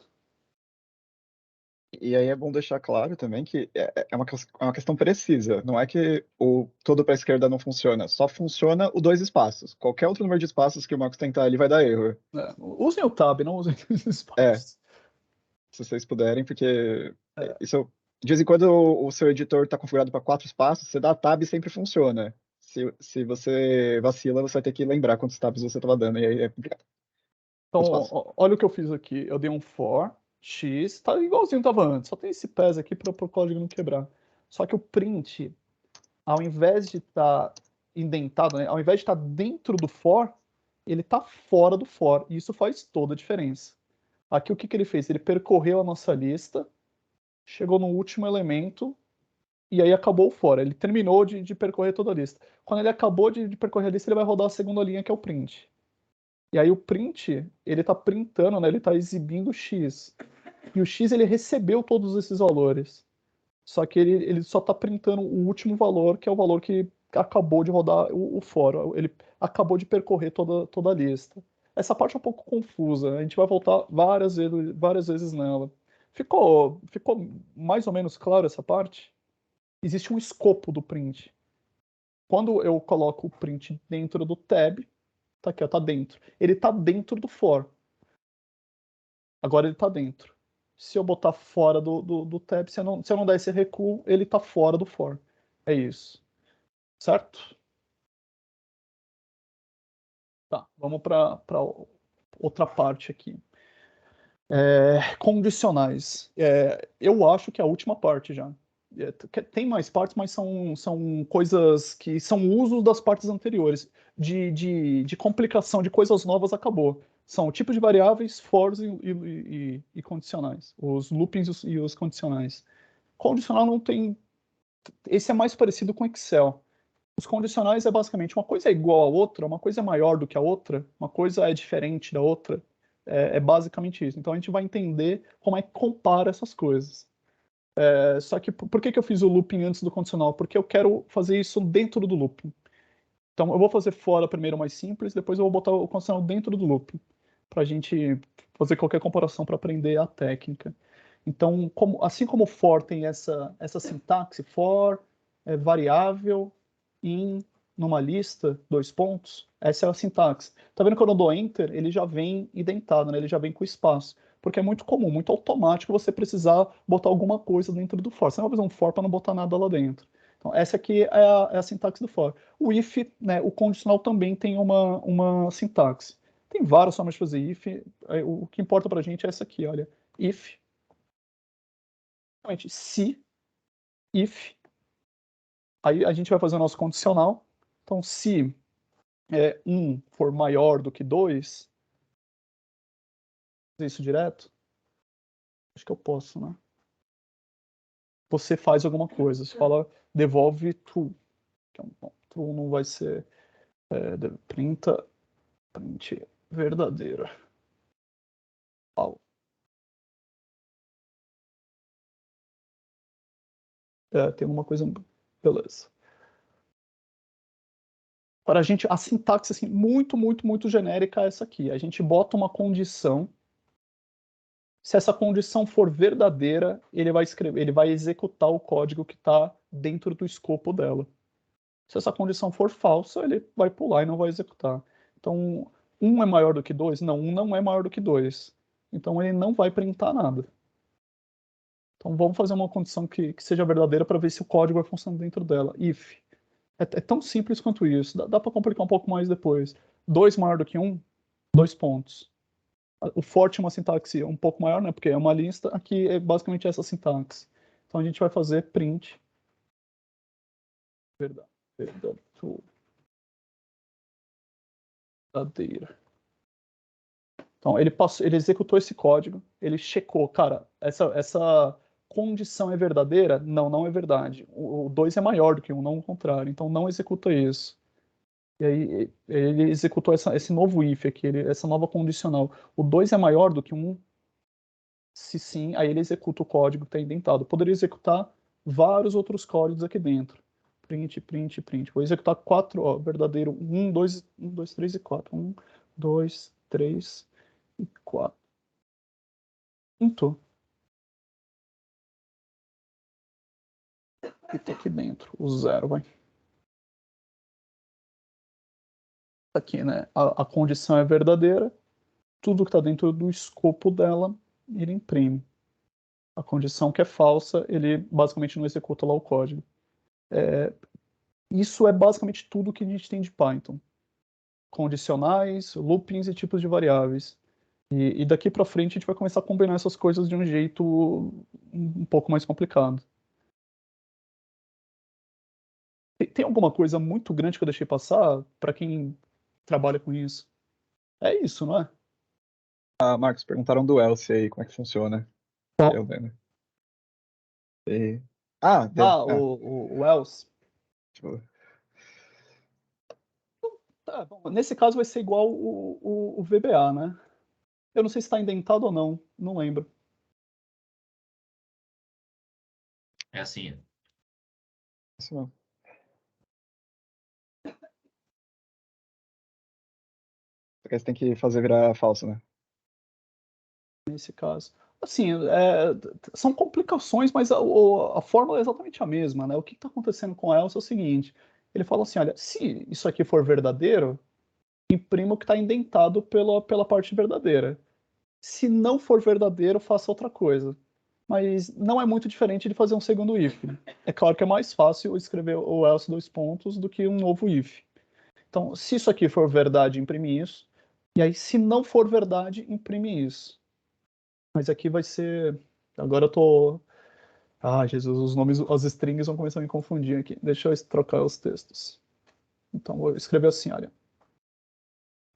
E aí é bom deixar claro também que é uma questão precisa. Não é que o todo para a esquerda não funciona. Só funciona o 2 espaços. Qualquer outro número de espaços que o Marcos tentar ali vai dar erro. Usem o tab, não usem os espaços. Se vocês puderem, porque isso, de vez em quando o seu editor está configurado para 4 espaços, você dá tab e sempre funciona. Se você vacila, você vai ter que lembrar quantos tabs você estava dando, e aí é complicado. Então, olha o que eu fiz aqui. Eu dei um for, x, tá igualzinho estava antes, só tem esse pass aqui para o código não quebrar. Só que o print, ao invés de estar indentado, né, ao invés de estar dentro do for, ele está fora do for, e isso faz toda a diferença. Aqui o que ele fez? Ele percorreu a nossa lista, chegou no último elemento, e aí acabou o for. Ele terminou de percorrer toda a lista. Quando ele acabou de percorrer a lista, ele vai rodar a segunda linha, que é o print. E aí o print, ele está printando, né? Ele está exibindo o X. E o X, ele recebeu todos esses valores. Só que ele só está printando o último valor, que é o valor que acabou de rodar o for. Ele acabou de percorrer toda a lista. Essa parte é um pouco confusa. A gente vai voltar várias vezes nela. Ficou mais ou menos claro essa parte? Existe um escopo do print. Quando eu coloco o print dentro do tab, tá aqui, ó, tá dentro. Ele tá dentro do for. Agora ele tá dentro. Se eu botar fora do tab, se eu não der esse recuo, ele tá fora do for. É isso. Certo? Tá, vamos para outra parte aqui. Condicionais. Eu acho que é a última parte já. Tem mais partes, mas são coisas que são usos das partes anteriores. De complicação de coisas novas acabou. São tipos de variáveis, fors e condicionais. Os loopings e os condicionais. Condicional não tem... Esse é mais parecido com Excel. Os condicionais é basicamente uma coisa é igual à outra, uma coisa é maior do que a outra, uma coisa é diferente da outra. É basicamente isso. Então a gente vai entender como é que compara essas coisas. Só que por que eu fiz o looping antes do condicional? Porque eu quero fazer isso dentro do looping. Então eu vou fazer fora primeiro o mais simples, depois eu vou botar o condicional dentro do looping, para a gente fazer qualquer comparação para aprender a técnica. Então, assim como o for tem essa sintaxe, for, variável, in, numa lista, 2 pontos, essa é a sintaxe. Tá vendo que quando eu dou enter, ele já vem indentado, né? Ele já vem com espaço. Porque é muito comum, muito automático você precisar botar alguma coisa dentro do for. Você não vai fazer um for para não botar nada lá dentro. Então, essa aqui é a sintaxe do for. O if, né, o condicional também tem uma sintaxe. Tem várias formas de fazer if. O que importa para a gente é essa aqui, olha. If, se, if, aí a gente vai fazer o nosso condicional. Então, se 1 for maior do que 2, fazer isso direto? Acho que eu posso, né? Você faz alguma coisa. Você fala, devolve true. Bom, true não vai ser print verdadeira. Tem alguma coisa... Beleza. Para a gente, a sintaxe assim, muito genérica é essa aqui. A gente bota uma condição. Se essa condição for verdadeira, ele vai executar o código que está dentro do escopo dela. Se essa condição for falsa, ele vai pular e não vai executar. Então, 1 é maior do que 2? Não, 1 não é maior do que 2. Então, ele não vai printar nada. Então, vamos fazer uma condição que seja verdadeira para ver se o código vai funcionar dentro dela. If. É tão simples quanto isso. Dá para complicar um pouco mais depois. 2 maior do que 1, 2 pontos. O for tinha uma sintaxe um pouco maior, né? Porque é uma lista. Aqui é basicamente essa sintaxe. Então a gente vai fazer print. Verdadeira. Então ele executou esse código. Ele checou, cara, essa condição é verdadeira? Não, não é verdade. O 2 é maior do que 1, não o contrário. Então não executa isso. E aí ele executou esse novo if aqui, essa nova condicional. O 2 é maior do que 1? Se sim, aí ele executa o código que está indentado. Poderia executar vários outros códigos aqui dentro. Print. Vou executar 4, verdadeiro. 1, 2, 3 e 4. 1, 2, 3 e 4. Quinto. E tá aqui dentro, o 0, vai. Aqui, né? A condição é verdadeira. Tudo que está dentro do escopo dela, ele imprime. A condição que é falsa, ele basicamente não executa lá o código. Isso é basicamente tudo que a gente tem de Python. Condicionais, loopings e tipos de variáveis. E daqui para frente a gente vai começar a combinar essas coisas de um jeito um pouco mais complicado. Tem alguma coisa muito grande que eu deixei passar para quem trabalha com isso? É isso, não é? Marcos, perguntaram do else aí, como é que funciona? Tá. Eu vendo. O else. Tipo, Tá, bom, nesse caso vai ser igual o VBA, né? Eu não sei se está indentado ou não, não lembro. É assim. isso não. Só que aí você tem que fazer virar falso, né? Nesse caso. Assim, são complicações, mas a fórmula é exatamente a mesma, né? O que está acontecendo com else é o seguinte: ele fala assim, olha, se isso aqui for verdadeiro, imprima o que está indentado pela parte verdadeira. Se não for verdadeiro, faça outra coisa. Mas não é muito diferente de fazer um segundo if. É claro que é mais fácil escrever o else dois pontos do que um novo if. Então, se isso aqui for verdade, imprime isso. E aí, se não for verdade, imprime isso. Mas aqui vai ser... Agora eu tô... Ah, Jesus, os nomes, as strings vão começar a me confundir aqui. Deixa eu trocar os textos. Então, vou escrever assim, olha.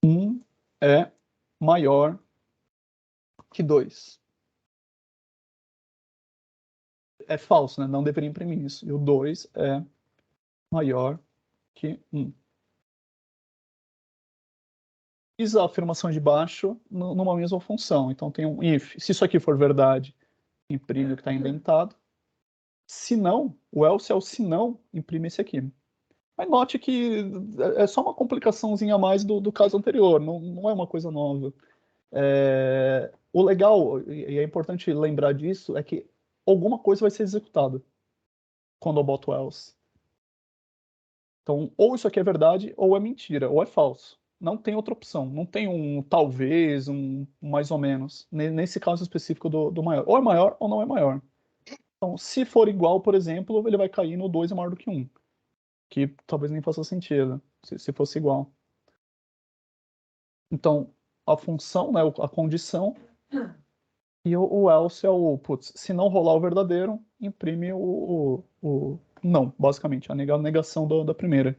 1 é maior que 2. É falso, né? Não deveria imprimir isso. E o 2 é maior que 1. Fiz a afirmação de baixo numa mesma função. Então tem um if. Se isso aqui for verdade, imprime o que está indentado. Se não, o else é o se não, imprime esse aqui. Mas note que é só uma complicaçãozinha a mais do caso anterior, não é uma coisa nova. O legal, e é importante lembrar disso, é que alguma coisa vai ser executada quando eu boto else. Então, ou isso aqui é verdade, ou é mentira, ou é falso. Não tem outra opção. Não tem um talvez, um mais ou menos. Nesse caso específico do maior. Ou é maior ou não é maior. Então, se for igual, por exemplo, ele vai cair no 2 é maior do que 1. Que talvez nem faça sentido, se fosse igual. Então, a função, né, a condição, e o else é o, putz, se não rolar o verdadeiro, imprime o não, basicamente, a negação da primeira.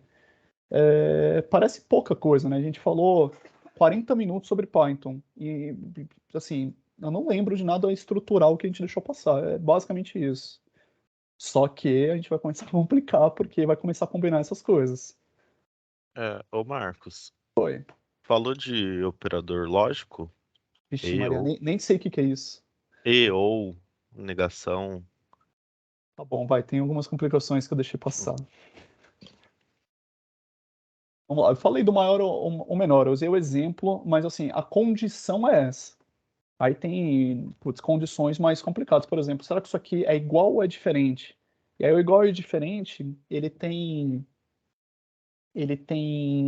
Parece pouca coisa, né? A gente falou 40 minutos sobre Python e, assim, eu não lembro de nada estrutural que a gente deixou passar. É basicamente isso. Só que a gente vai começar a complicar porque vai começar a combinar essas coisas. Ô Marcos, Foi. falou de operador lógico? Vixe, E Maria, ou, nem sei o que é isso. ou negação. Tá bom, vai, tem algumas complicações que eu deixei passar. Vamos lá, eu falei do maior ou menor, eu usei o exemplo, mas assim, a condição é essa. Aí tem, condições mais complicadas, por exemplo, será que isso aqui é igual ou é diferente? E aí o igual e diferente, ele tem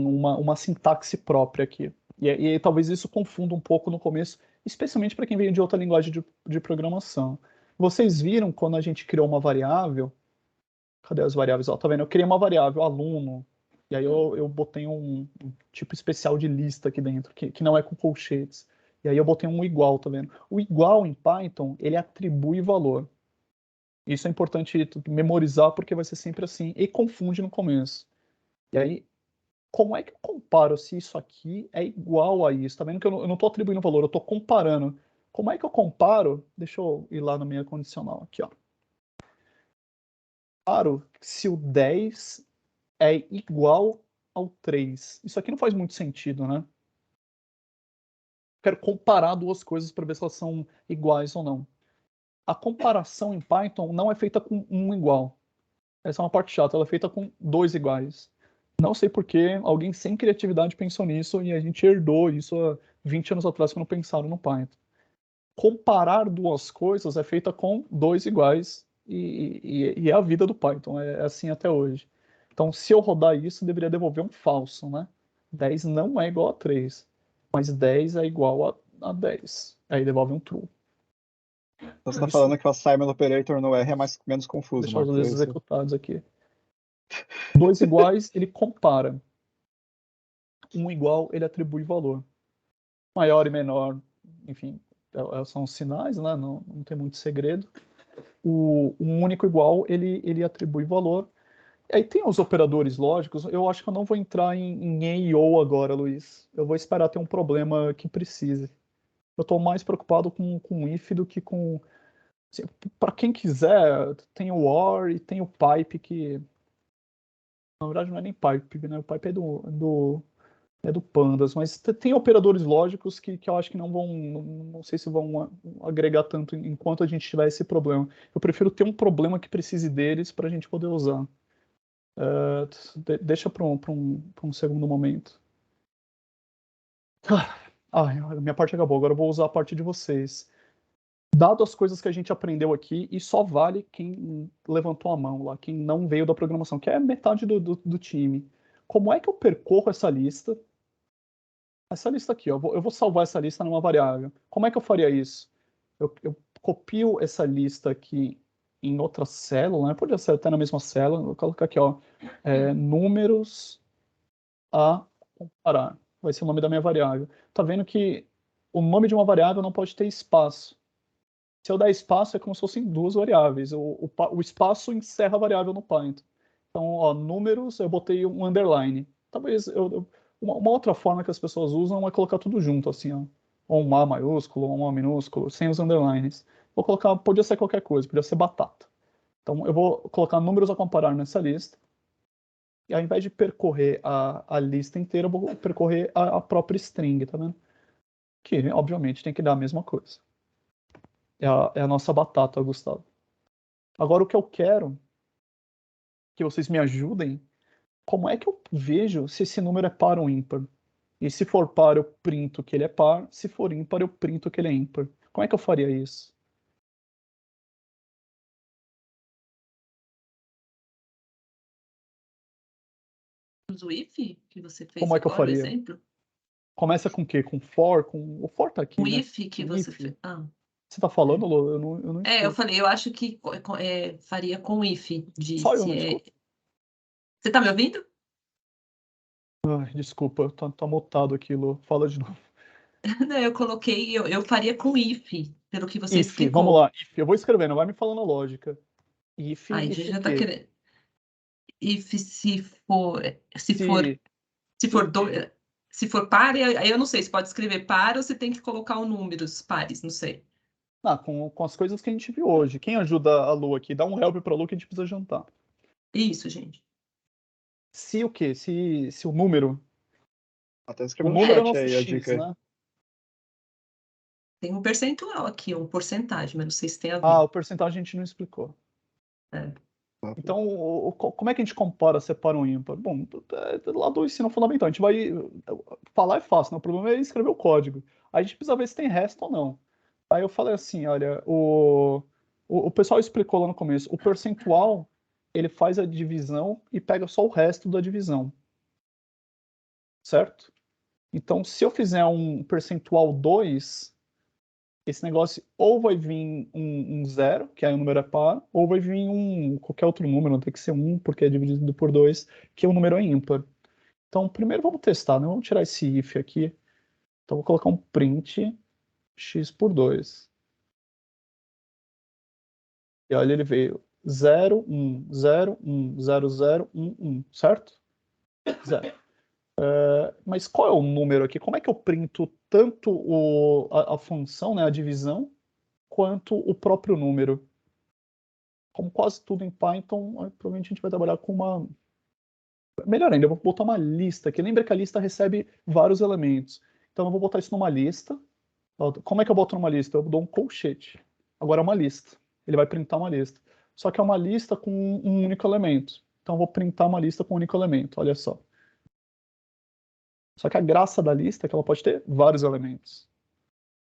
uma sintaxe própria aqui. E talvez isso confunda um pouco no começo, especialmente para quem veio de outra linguagem de programação. Vocês viram quando a gente criou uma variável? Cadê as variáveis? Ó, tá vendo? Eu criei uma variável, aluno, e aí eu botei um tipo especial de lista aqui dentro, que não é com colchetes. E aí eu botei um igual, tá vendo? O igual em Python, ele atribui valor. Isso é importante memorizar, porque vai ser sempre assim, e confunde no começo. E aí, como é que eu comparo se isso aqui é igual a isso? Tá vendo que eu não estou atribuindo valor, eu estou comparando. Como é que eu comparo? Deixa eu ir lá na minha condicional aqui, ó. Comparo se o 10 é igual ao 3. Isso aqui não faz muito sentido, né? Quero comparar duas coisas para ver se elas são iguais ou não. A comparação em Python não é feita com um igual. Essa é uma parte chata, ela é feita com dois iguais. Não sei por que alguém sem criatividade pensou nisso e a gente herdou isso há 20 anos atrás quando pensaram no Python. Comparar duas coisas é feita com dois iguais e é a vida do Python, é assim até hoje. Então, se eu rodar isso, deveria devolver um falso, né? 10 não é igual a 3, mas 10 é igual a 10. Aí devolve um true. Então você está falando que o assignment operator no R é menos confuso, Deixa eu Marcos, ver é os isso? executados aqui. Dois iguais, ele compara. Um igual, ele atribui valor. Maior e menor, enfim, são sinais, né? Não tem muito segredo. Um único igual, ele atribui valor. E aí tem os operadores lógicos, eu acho que eu não vou entrar em e ou agora, Luiz. Eu vou esperar ter um problema que precise. Eu estou mais preocupado com if do que com Para quem quiser, tem o OR e tem o pipe, que na verdade não é nem pipe, né? O pipe é do Pandas, mas tem operadores lógicos que eu acho que não sei se vão agregar tanto enquanto a gente tiver esse problema. Eu prefiro ter um problema que precise deles para a gente poder usar. Deixa para um segundo momento. Minha parte acabou, agora eu vou usar a parte de vocês. Dado as coisas que a gente aprendeu aqui, e só vale quem levantou a mão lá, quem não veio da programação, que é metade do time. Como é que eu percorro essa lista? Essa lista aqui, ó, eu vou salvar essa lista numa variável. Como é que eu faria isso? Eu copio essa lista aqui em outra célula, né? Podia ser até na mesma célula. Vou colocar aqui, ó, números a comparar. Vai ser o nome da minha variável. Tá vendo que o nome de uma variável não pode ter espaço. Se eu der espaço, é como se fossem duas variáveis. O espaço encerra a variável no Python. Então, ó, números, eu botei um underline. Talvez uma outra forma que as pessoas usam é colocar tudo junto, assim, ó. Ou um A maiúsculo, ou um A minúsculo, sem os underlines. Vou colocar, podia ser qualquer coisa, podia ser batata. Então, eu vou colocar números a comparar nessa lista. E ao invés de percorrer a lista inteira, eu vou percorrer a própria string, tá vendo? Que, obviamente, tem que dar a mesma coisa. É a nossa batata, Gustavo. Agora, o que eu quero que vocês me ajudem, como é que eu vejo se esse número é par ou ímpar? E se for par, eu printo que ele é par. Se for ímpar, eu printo que ele é ímpar. Como é que eu faria isso? O if que você fez Como é que eu agora, o faria? exemplo? Começa com o quê? Com for? O for tá aqui, O né? if que você fez. Você tá falando, Lô? Eu não eu falei, eu acho que faria com if. Só eu se não escuto. Você tá me ouvindo? Ai, desculpa, tá mutado aqui, Lô. Fala de novo. Não, eu coloquei, eu faria com if, pelo que você If, explicou. vamos lá. If, eu vou escrevendo, vai me falando a lógica. If, Aí if já o tá quê? querendo. If se for par, aí eu não sei se pode escrever par ou se tem que colocar o números pares, não sei. Com as coisas que a gente viu hoje. Quem ajuda a Lu aqui? Dá um help pra Lu que a gente precisa jantar. Isso, gente. Se o quê? Se o número. Até O escreveu no número é chat nosso aí a X, dica. né? Tem um percentual aqui, uma porcentagem, mas não sei se tem a ver. O percentagem a gente não explicou. É. Então, como é que a gente compara separa um ímpar? Bom, lá do ensino fundamental, a gente vai falar é fácil, né? O problema é escrever o código. Aí a gente precisa ver se tem resto ou não. Aí eu falei assim, olha, o pessoal explicou lá no começo, o percentual, ele faz a divisão e pega só o resto da divisão. Certo? Então, se eu fizer um percentual 2, esse negócio ou vai vir um zero, que aí o número é par, ou vai vir qualquer outro número, não tem que ser 1, porque é dividido por 2, que o número é ímpar. Então, primeiro vamos testar, né? Vamos tirar esse if aqui. Então, vou colocar um print x por 2. E olha, ele veio 0, 1, 0, 1, 0, 0, 1, 1, certo? 0. Mas qual é o número aqui? Como é que eu printo tanto a função, né, a divisão, quanto o próprio número? Como quase tudo em Python, provavelmente a gente vai trabalhar com uma... Melhor ainda, eu vou botar uma lista aqui. Lembra que a lista recebe vários elementos. Então eu vou botar isso numa lista. Como é que eu boto numa lista? Eu dou um colchete. Agora é uma lista. Ele vai printar uma lista. Só que é uma lista com um único elemento. Então eu vou printar uma lista com um único elemento. Olha só. Só que a graça da lista é que ela pode ter vários elementos.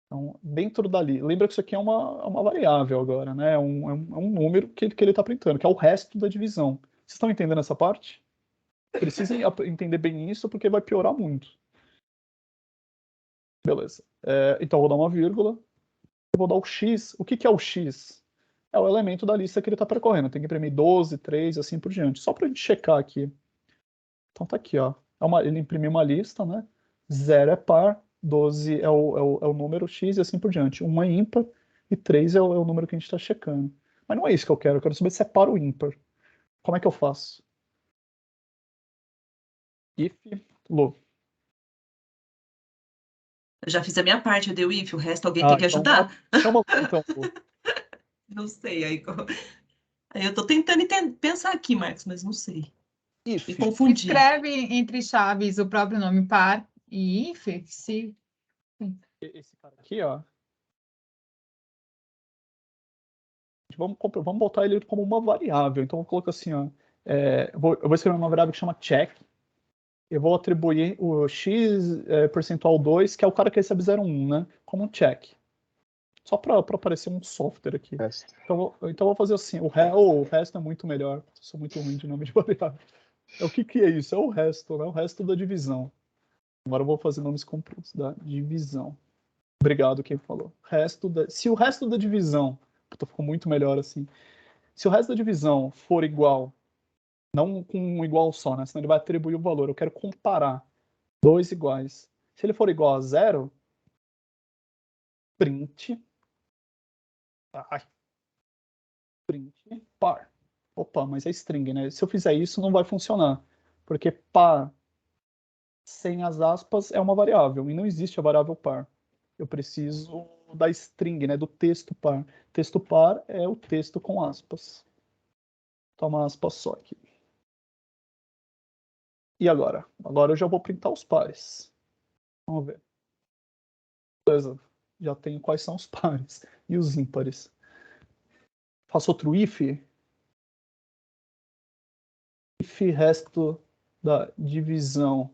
Então, dentro dali, lembra que isso aqui é uma variável agora, né? É um número que ele está printando, que é o resto da divisão. Vocês estão entendendo essa parte? Precisem entender bem isso, porque vai piorar muito. Beleza. Então, eu vou dar uma vírgula. Eu vou dar o x. O que é o x? É o elemento da lista que ele está percorrendo. Tem que imprimir 12, 3, assim por diante. Só para a gente checar aqui. Então, tá aqui, ó. Ele imprimiu uma lista, né? 0 é par, 12 é o número x e assim por diante. 1 é ímpar e 3 é o número que a gente está checando. Mas não é isso que eu quero saber se é par ou ímpar. Como é que eu faço? If low. Eu já fiz a minha parte, eu dei o if, o resto alguém tem que Então, ajudar. chama então. Não sei. Aí eu tô tentando pensar aqui, Marcos, mas não sei. If. Me confundi. Escreve entre chaves o próprio nome par e if, se... Esse cara aqui, ó. Vamos botar ele como uma variável. Então eu coloco assim, ó. Eu vou escrever uma variável que chama check. Eu vou atribuir o x percentual 2, que é o cara que recebe 0,1, né? Como um check. Só para aparecer um software aqui. Resto. Então eu vou fazer assim. O resto é muito melhor. Eu sou muito ruim de nome de variável. O que é isso? É o resto, né? O resto da divisão. Agora eu vou fazer nomes compostos da divisão. Obrigado quem falou. Se o resto da divisão... Puta, ficou muito melhor assim. Se o resto da divisão for igual, não com um igual só, né? Senão ele vai atribuir o valor. Eu quero comparar dois iguais. Se ele for igual a 0, print par. Opa, mas é string, né? Se eu fizer isso, não vai funcionar. Porque par sem as aspas é uma variável. E não existe a variável par. Eu preciso da string, né? Do texto par. Texto par é o texto com aspas. Toma aspas só aqui. E agora? Agora eu já vou printar os pares. Vamos ver. Beleza. Já tenho quais são os pares. E os ímpares. Faço outro if. If resto da divisão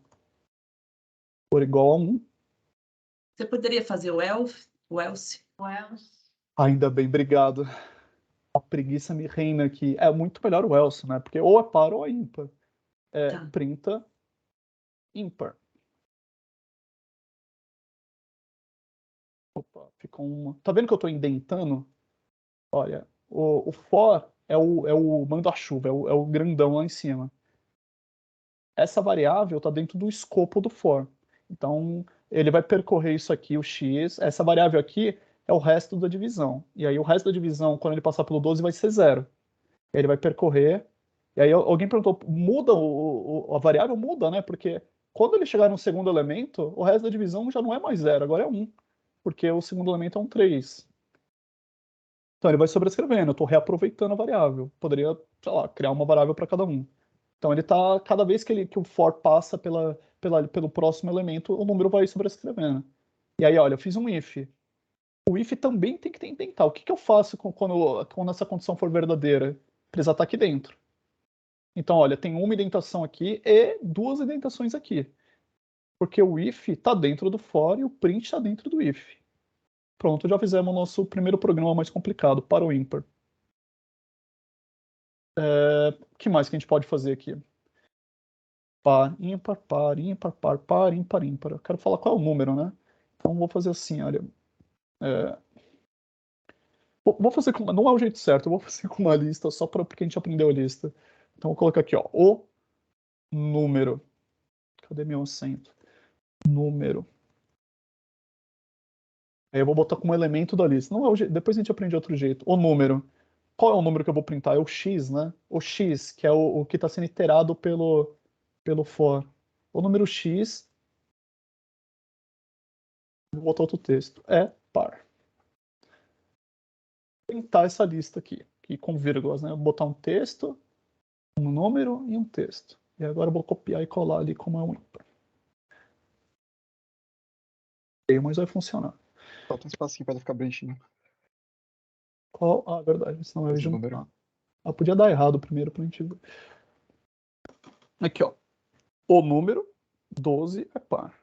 for igual a 1. Você poderia fazer o else? Ainda bem, obrigado. A preguiça me reina aqui. É muito melhor o else, né? Porque ou é par ou é ímpar. Tá. Printa ímpar. Opa, ficou uma. Tá vendo que eu tô indentando? Olha, o for é o manda-chuva, é o grandão lá em cima. Essa variável está dentro do escopo do for. Então, ele vai percorrer isso aqui, o x. Essa variável aqui é o resto da divisão. E aí, o resto da divisão, quando ele passar pelo 12, vai ser 0. E aí ele vai percorrer. E aí, alguém perguntou, muda a variável? Muda, né? Porque quando ele chegar no segundo elemento, o resto da divisão já não é mais 0, agora é 1. Porque o segundo elemento é um 3. Então, ele vai sobrescrevendo. Eu estou reaproveitando a variável. Poderia, sei lá, criar uma variável para cada um. Então ele está, cada vez que o for passa pelo próximo elemento, o número vai sobrescrevendo. E aí, olha, eu fiz um if. O if também tem que ter indentar. O que eu faço quando essa condição for verdadeira? Precisa estar aqui dentro. Então, olha, tem uma indentação aqui e duas indentações aqui. Porque o if está dentro do for e o print está dentro do if. Pronto, já fizemos o nosso primeiro programa mais complicado, para o ímpar. O que mais que a gente pode fazer aqui? Par, ímpar, par, ímpar, par, par, ímpar, ímpar. Eu quero falar qual é o número, né? Então vou fazer assim, olha. Vou fazer com... Não é o jeito certo, eu vou fazer com uma lista só porque a gente aprendeu a lista. Então vou colocar aqui, ó. O número. Cadê meu acento? Número. Aí eu vou botar como elemento da lista. Não é o jeito... Depois a gente aprende outro jeito. O número. Qual é o número que eu vou printar? É o x, né? O x, que é o que está sendo iterado pelo for. O número x. Vou botar outro texto. É par. Printar essa lista aqui com vírgulas, né? Eu vou botar um texto, um número e um texto. E agora eu vou copiar e colar ali como é um ímpar. Mas vai funcionar. Falta um espacinho para ele ficar bonitinho. Qual? Ah, verdade, senão vai Esse juntar. número. Podia dar errado primeiro pra gente ver. Aqui, ó. O número 12 é par.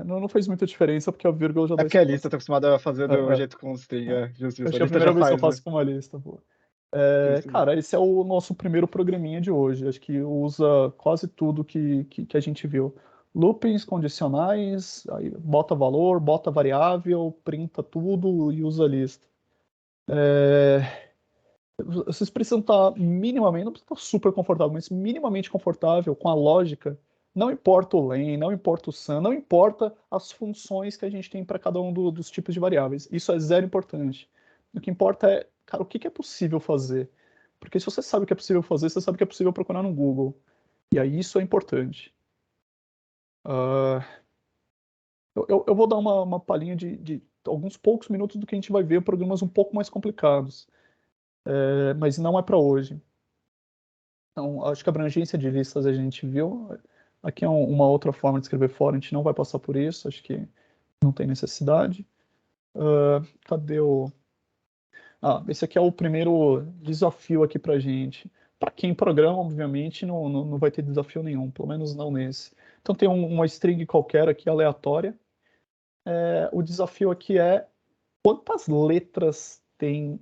Não fez muita diferença porque a vírgula já dá porque a lista eu tô acostumado a fazer do jeito com string. Acho Justo. que é a lista primeira já vez que eu faz, faço com uma lista. Pô. Justo. Cara, esse é o nosso primeiro programinha de hoje. Acho que usa quase tudo que a gente viu. Loopings, condicionais, aí bota valor, bota variável, printa tudo e usa a lista. Vocês precisam estar minimamente, não precisa estar super confortável, mas minimamente confortável com a lógica. Não importa o len, não importa o sum, não importa as funções que a gente tem para cada um dos tipos de variáveis. Isso é zero importante. O que importa é, cara, o que é possível fazer? Porque se você sabe o que é possível fazer, você sabe o que é possível procurar no Google. E aí isso é importante. Eu vou dar uma palhinha alguns poucos minutos do que a gente vai ver programas um pouco mais complicados. Mas não é para hoje. Então, acho que a abrangência de listas a gente viu. Aqui é uma outra forma de escrever fora, a gente não vai passar por isso, acho que não tem necessidade. Cadê o... esse aqui é o primeiro desafio aqui pra gente. Para quem programa, obviamente, não vai ter desafio nenhum, pelo menos não nesse. Então tem uma string qualquer aqui, aleatória. O desafio aqui é quantas letras tem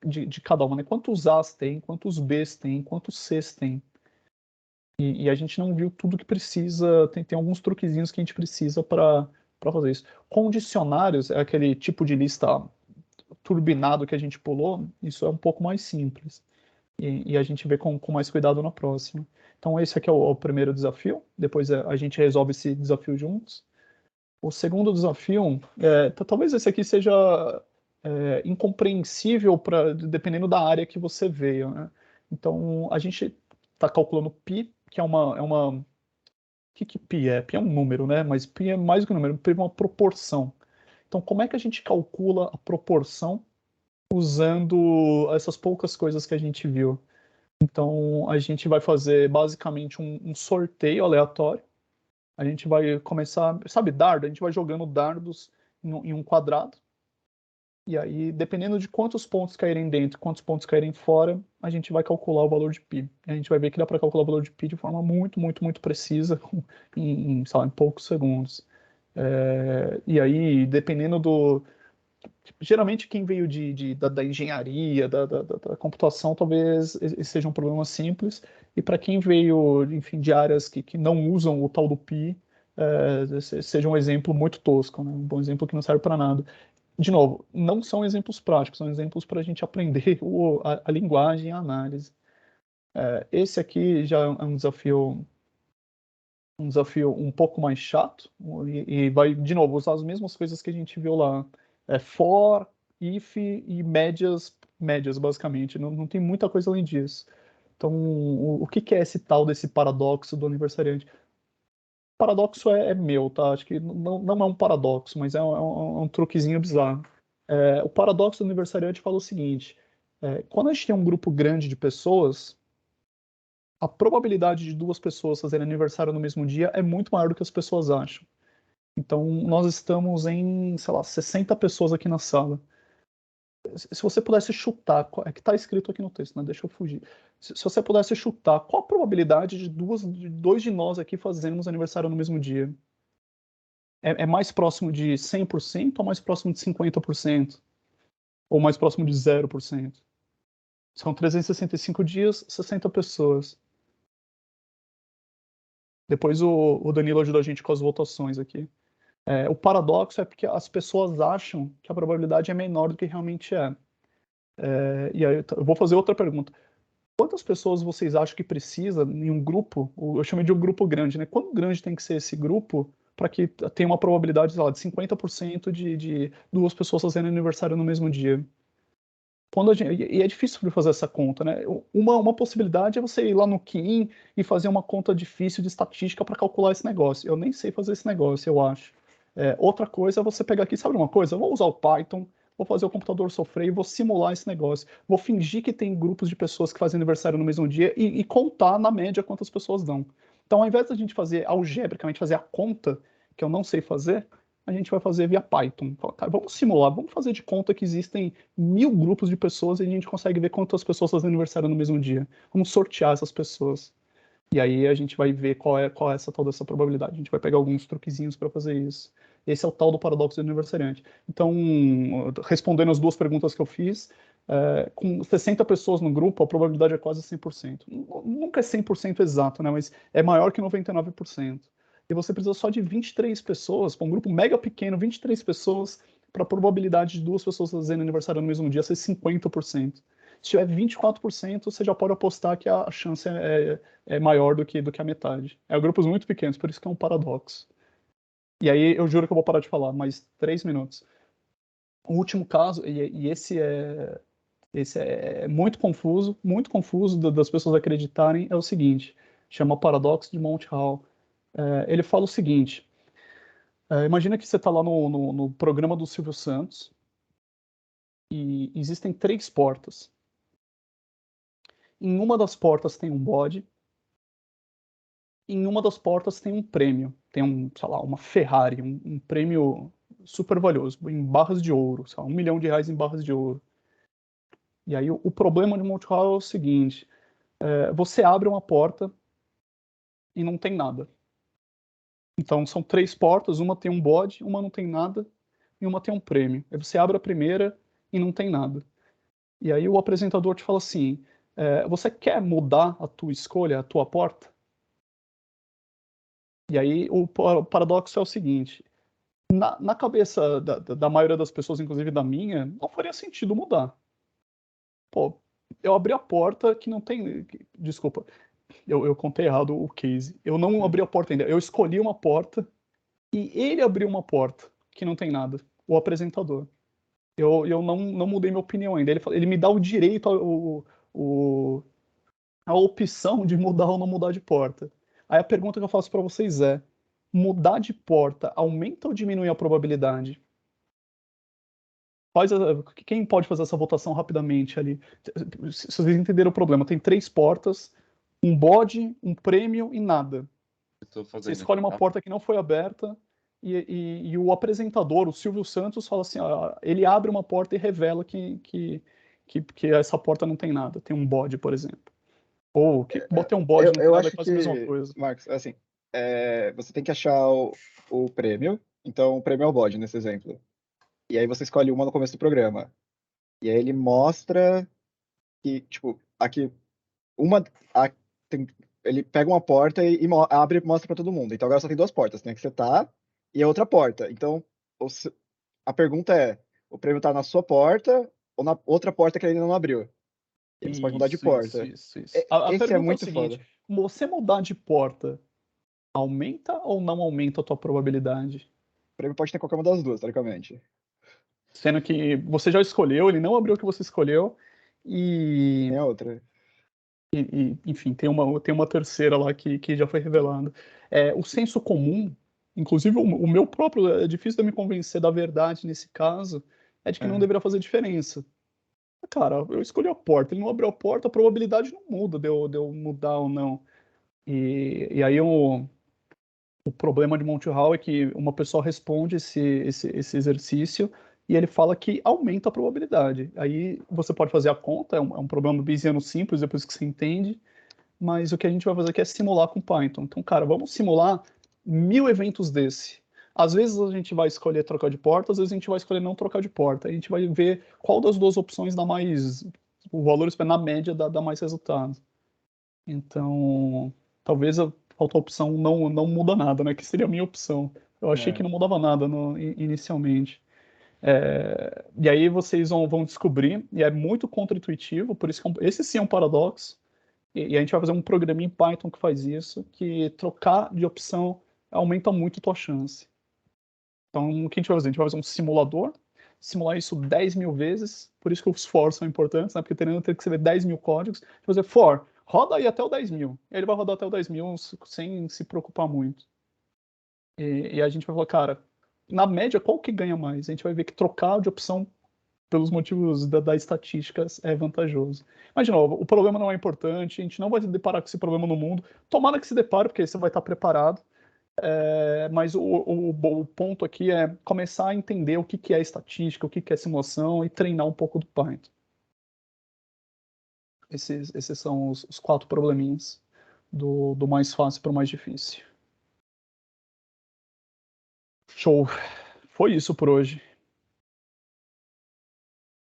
de cada uma, né? Quantos As tem, quantos Bs tem, quantos Cs tem. E a gente não viu tudo que precisa, tem alguns truquezinhos que a gente precisa para fazer isso. Condicionários é aquele tipo de lista turbinado que a gente pulou, isso é um pouco mais simples. E a gente vê com mais cuidado na próxima. Então esse aqui é o primeiro desafio, depois a gente resolve esse desafio juntos. O segundo desafio, talvez esse aqui seja incompreensível dependendo da área que você veio, né? Então a gente está calculando π, que é uma... O que π é? Π é um número, né? Mas π é mais do que um número, π é uma proporção. Então como é que a gente calcula a proporção usando essas poucas coisas que a gente viu? Então, a gente vai fazer basicamente um sorteio aleatório. A gente vai começar, sabe, dardo? A gente vai jogando dardos em um quadrado. E aí, dependendo de quantos pontos caírem dentro, quantos pontos caírem fora, a gente vai calcular o valor de π. A gente vai ver que dá para calcular o valor de π de forma muito, muito, muito precisa, em poucos segundos. E aí, dependendo do... Geralmente quem veio da engenharia, da computação, talvez esse seja um problema simples, e para quem veio, enfim, de áreas que não usam o tal do π, seja um exemplo muito tosco, né? Um bom exemplo que não serve para nada. De novo, não são exemplos práticos, são exemplos para a gente aprender a linguagem e a análise. Esse aqui já é um desafio um pouco mais chato, e vai, de novo, usar as mesmas coisas que a gente viu lá. For, if e médias, basicamente. Não tem muita coisa além disso. Então, o que é esse tal desse paradoxo do aniversariante? O paradoxo é meu, tá? Acho que não é um paradoxo, mas é um truquezinho bizarro. O paradoxo do aniversariante fala o seguinte: quando a gente tem um grupo grande de pessoas, a probabilidade de duas pessoas fazerem aniversário no mesmo dia é muito maior do que as pessoas acham. Então, nós estamos em, sei lá, 60 pessoas aqui na sala. Se você pudesse chutar, é que está escrito aqui no texto, né? Deixa eu fugir. Se você pudesse chutar, qual a probabilidade de dois de nós aqui fazermos aniversário no mesmo dia? É mais próximo de 100% ou mais próximo de 50%? Ou mais próximo de 0%? São 365 dias, 60 pessoas. Depois o Danilo ajudou a gente com as votações aqui. O paradoxo é porque as pessoas acham que a probabilidade é menor do que realmente é. E aí eu vou fazer outra pergunta. Quantas pessoas vocês acham que precisa em um grupo? Eu chamei de um grupo grande, né? Quão grande tem que ser esse grupo para que tenha uma probabilidade, sei lá, de 50% de duas pessoas fazendo aniversário no mesmo dia? E é difícil de fazer essa conta, né? Uma possibilidade é você ir lá no Kim e fazer uma conta difícil de estatística para calcular esse negócio. Eu nem sei fazer esse negócio, eu acho. Outra coisa é você pegar aqui, sabe uma coisa? Eu vou usar o Python, vou fazer o computador sofrer e vou simular esse negócio. Vou fingir que tem grupos de pessoas que fazem aniversário no mesmo dia e contar na média quantas pessoas dão. Então, ao invés da gente fazer algebricamente, fazer a conta, que eu não sei fazer, a gente vai fazer via Python. Fala, cara, vamos simular, vamos fazer de conta que existem 1000 grupos de pessoas e a gente consegue ver quantas pessoas fazem aniversário no mesmo dia. Vamos sortear essas pessoas. E aí a gente vai ver qual é essa tal dessa probabilidade. A gente vai pegar alguns truquezinhos para fazer isso. Esse é o tal do paradoxo do aniversariante. Então, respondendo as duas perguntas que eu fiz, com 60 pessoas no grupo, a probabilidade é quase 100%. Nunca é 100% exato, né? Mas é maior que 99%. E você precisa só de 23 pessoas, para um grupo mega pequeno, 23 pessoas, para a probabilidade de duas pessoas fazerem aniversário no mesmo dia ser 50%. Se tiver 24%, você já pode apostar que a chance é maior do que a metade. Grupos muito pequenos, por isso que é um paradoxo. E aí eu juro que eu vou parar de falar, mais 3 minutos. O último caso, e esse é muito confuso das pessoas acreditarem, é o seguinte, chama paradoxo de Monte Hall. Ele fala o seguinte: Imagina que você está lá no programa do Silvio Santos e existem 3 portas. Em uma das portas tem um bode, em uma das portas tem um prêmio, tem sei lá, uma Ferrari, um prêmio super valioso, em barras de ouro, sei lá, R$1 milhão em barras de ouro. E aí o problema de Monty Hall é o seguinte, você abre uma porta e não tem nada. Então são 3 portas, uma tem um bode, uma não tem nada e uma tem um prêmio. Aí você abre a primeira e não tem nada. E aí o apresentador te fala assim, você quer mudar a tua escolha, a tua porta? E aí o paradoxo é o seguinte, na cabeça da maioria das pessoas, inclusive da minha, não faria sentido mudar. Pô, eu abri a porta que não tem... Desculpa, eu contei errado o case. Eu não abri a porta ainda, eu escolhi uma porta e ele abriu uma porta que não tem nada, o apresentador. Eu não mudei minha opinião ainda. Ele me dá o direito, a opção de mudar ou não mudar de porta. Aí a pergunta que eu faço para vocês é, mudar de porta aumenta ou diminui a probabilidade? Quem pode fazer essa votação rapidamente ali? Se vocês entenderam o problema, tem 3 portas, um bode, um prêmio e nada. Você escolhe uma porta que não foi aberta e o apresentador, o Silvio Santos, fala assim, ele abre uma porta e revela que essa porta não tem nada, tem um bode, por exemplo. Ou que botei um bode, não tem nada, é quase a mesma coisa. Marcos, assim, você tem que achar o prêmio, então o prêmio é o bode nesse exemplo. E aí você escolhe uma no começo do programa. E aí ele mostra que, tipo, aqui, ele pega uma porta e abre e mostra para todo mundo. Então agora só tem 2 portas, tem a que você tá e a outra porta. Então a pergunta é, o prêmio tá na sua porta ou na outra porta que ele ainda não abriu? E você pode mudar de porta. Isso. A Esse pergunta é muito o seguinte, foda. você mudar de porta aumenta ou não aumenta a tua probabilidade? O prêmio pode ter qualquer uma das duas, teoricamente. Sendo que você já escolheu, ele não abriu o que você escolheu e... Tem a outra. enfim, tem uma terceira lá que já foi revelada. O senso comum, inclusive o meu próprio, é difícil de me convencer da verdade nesse caso, é de que não deveria fazer diferença. Cara, eu escolhi a porta, ele não abriu a porta, a probabilidade não muda de eu mudar ou não. E aí o problema de Monty Hall é que uma pessoa responde esse exercício e ele fala que aumenta a probabilidade. Aí você pode fazer a conta, é um problema bayesiano simples, depois que você entende, mas o que a gente vai fazer aqui é simular com Python. Então, cara, vamos simular 1000 eventos desse. Às vezes a gente vai escolher trocar de porta, às vezes a gente vai escolher não trocar de porta. A gente vai ver qual das 2 opções dá mais... O valor na média dá mais resultado. Então, talvez a outra opção não muda nada, né? Que seria a minha opção. Eu achei que não mudava nada inicialmente. E aí vocês vão descobrir, e é muito contra-intuitivo, por isso que esse sim é um paradoxo. E a gente vai fazer um programinha em Python que faz isso, que trocar de opção aumenta muito a tua chance. Então, o que a gente vai fazer? A gente vai fazer um simulador, simular isso 10.000 vezes, por isso que os for são importantes, né? Porque teria que escrever 10.000 códigos. A gente vai fazer for, roda aí até o 10.000. Ele vai rodar até o 10.000 sem se preocupar muito. E a gente vai falar, cara, na média, qual que ganha mais? A gente vai ver que trocar de opção pelos motivos da estatística é vantajoso. Mas, de novo, o problema não é importante, a gente não vai se deparar com esse problema no mundo. Tomara que se depare, porque você vai estar preparado. Mas o ponto aqui é começar a entender o que é estatística, o que é simulação e treinar um pouco do Python. Esses são os 4 probleminhas do mais fácil para o mais difícil. Show! Foi isso por hoje.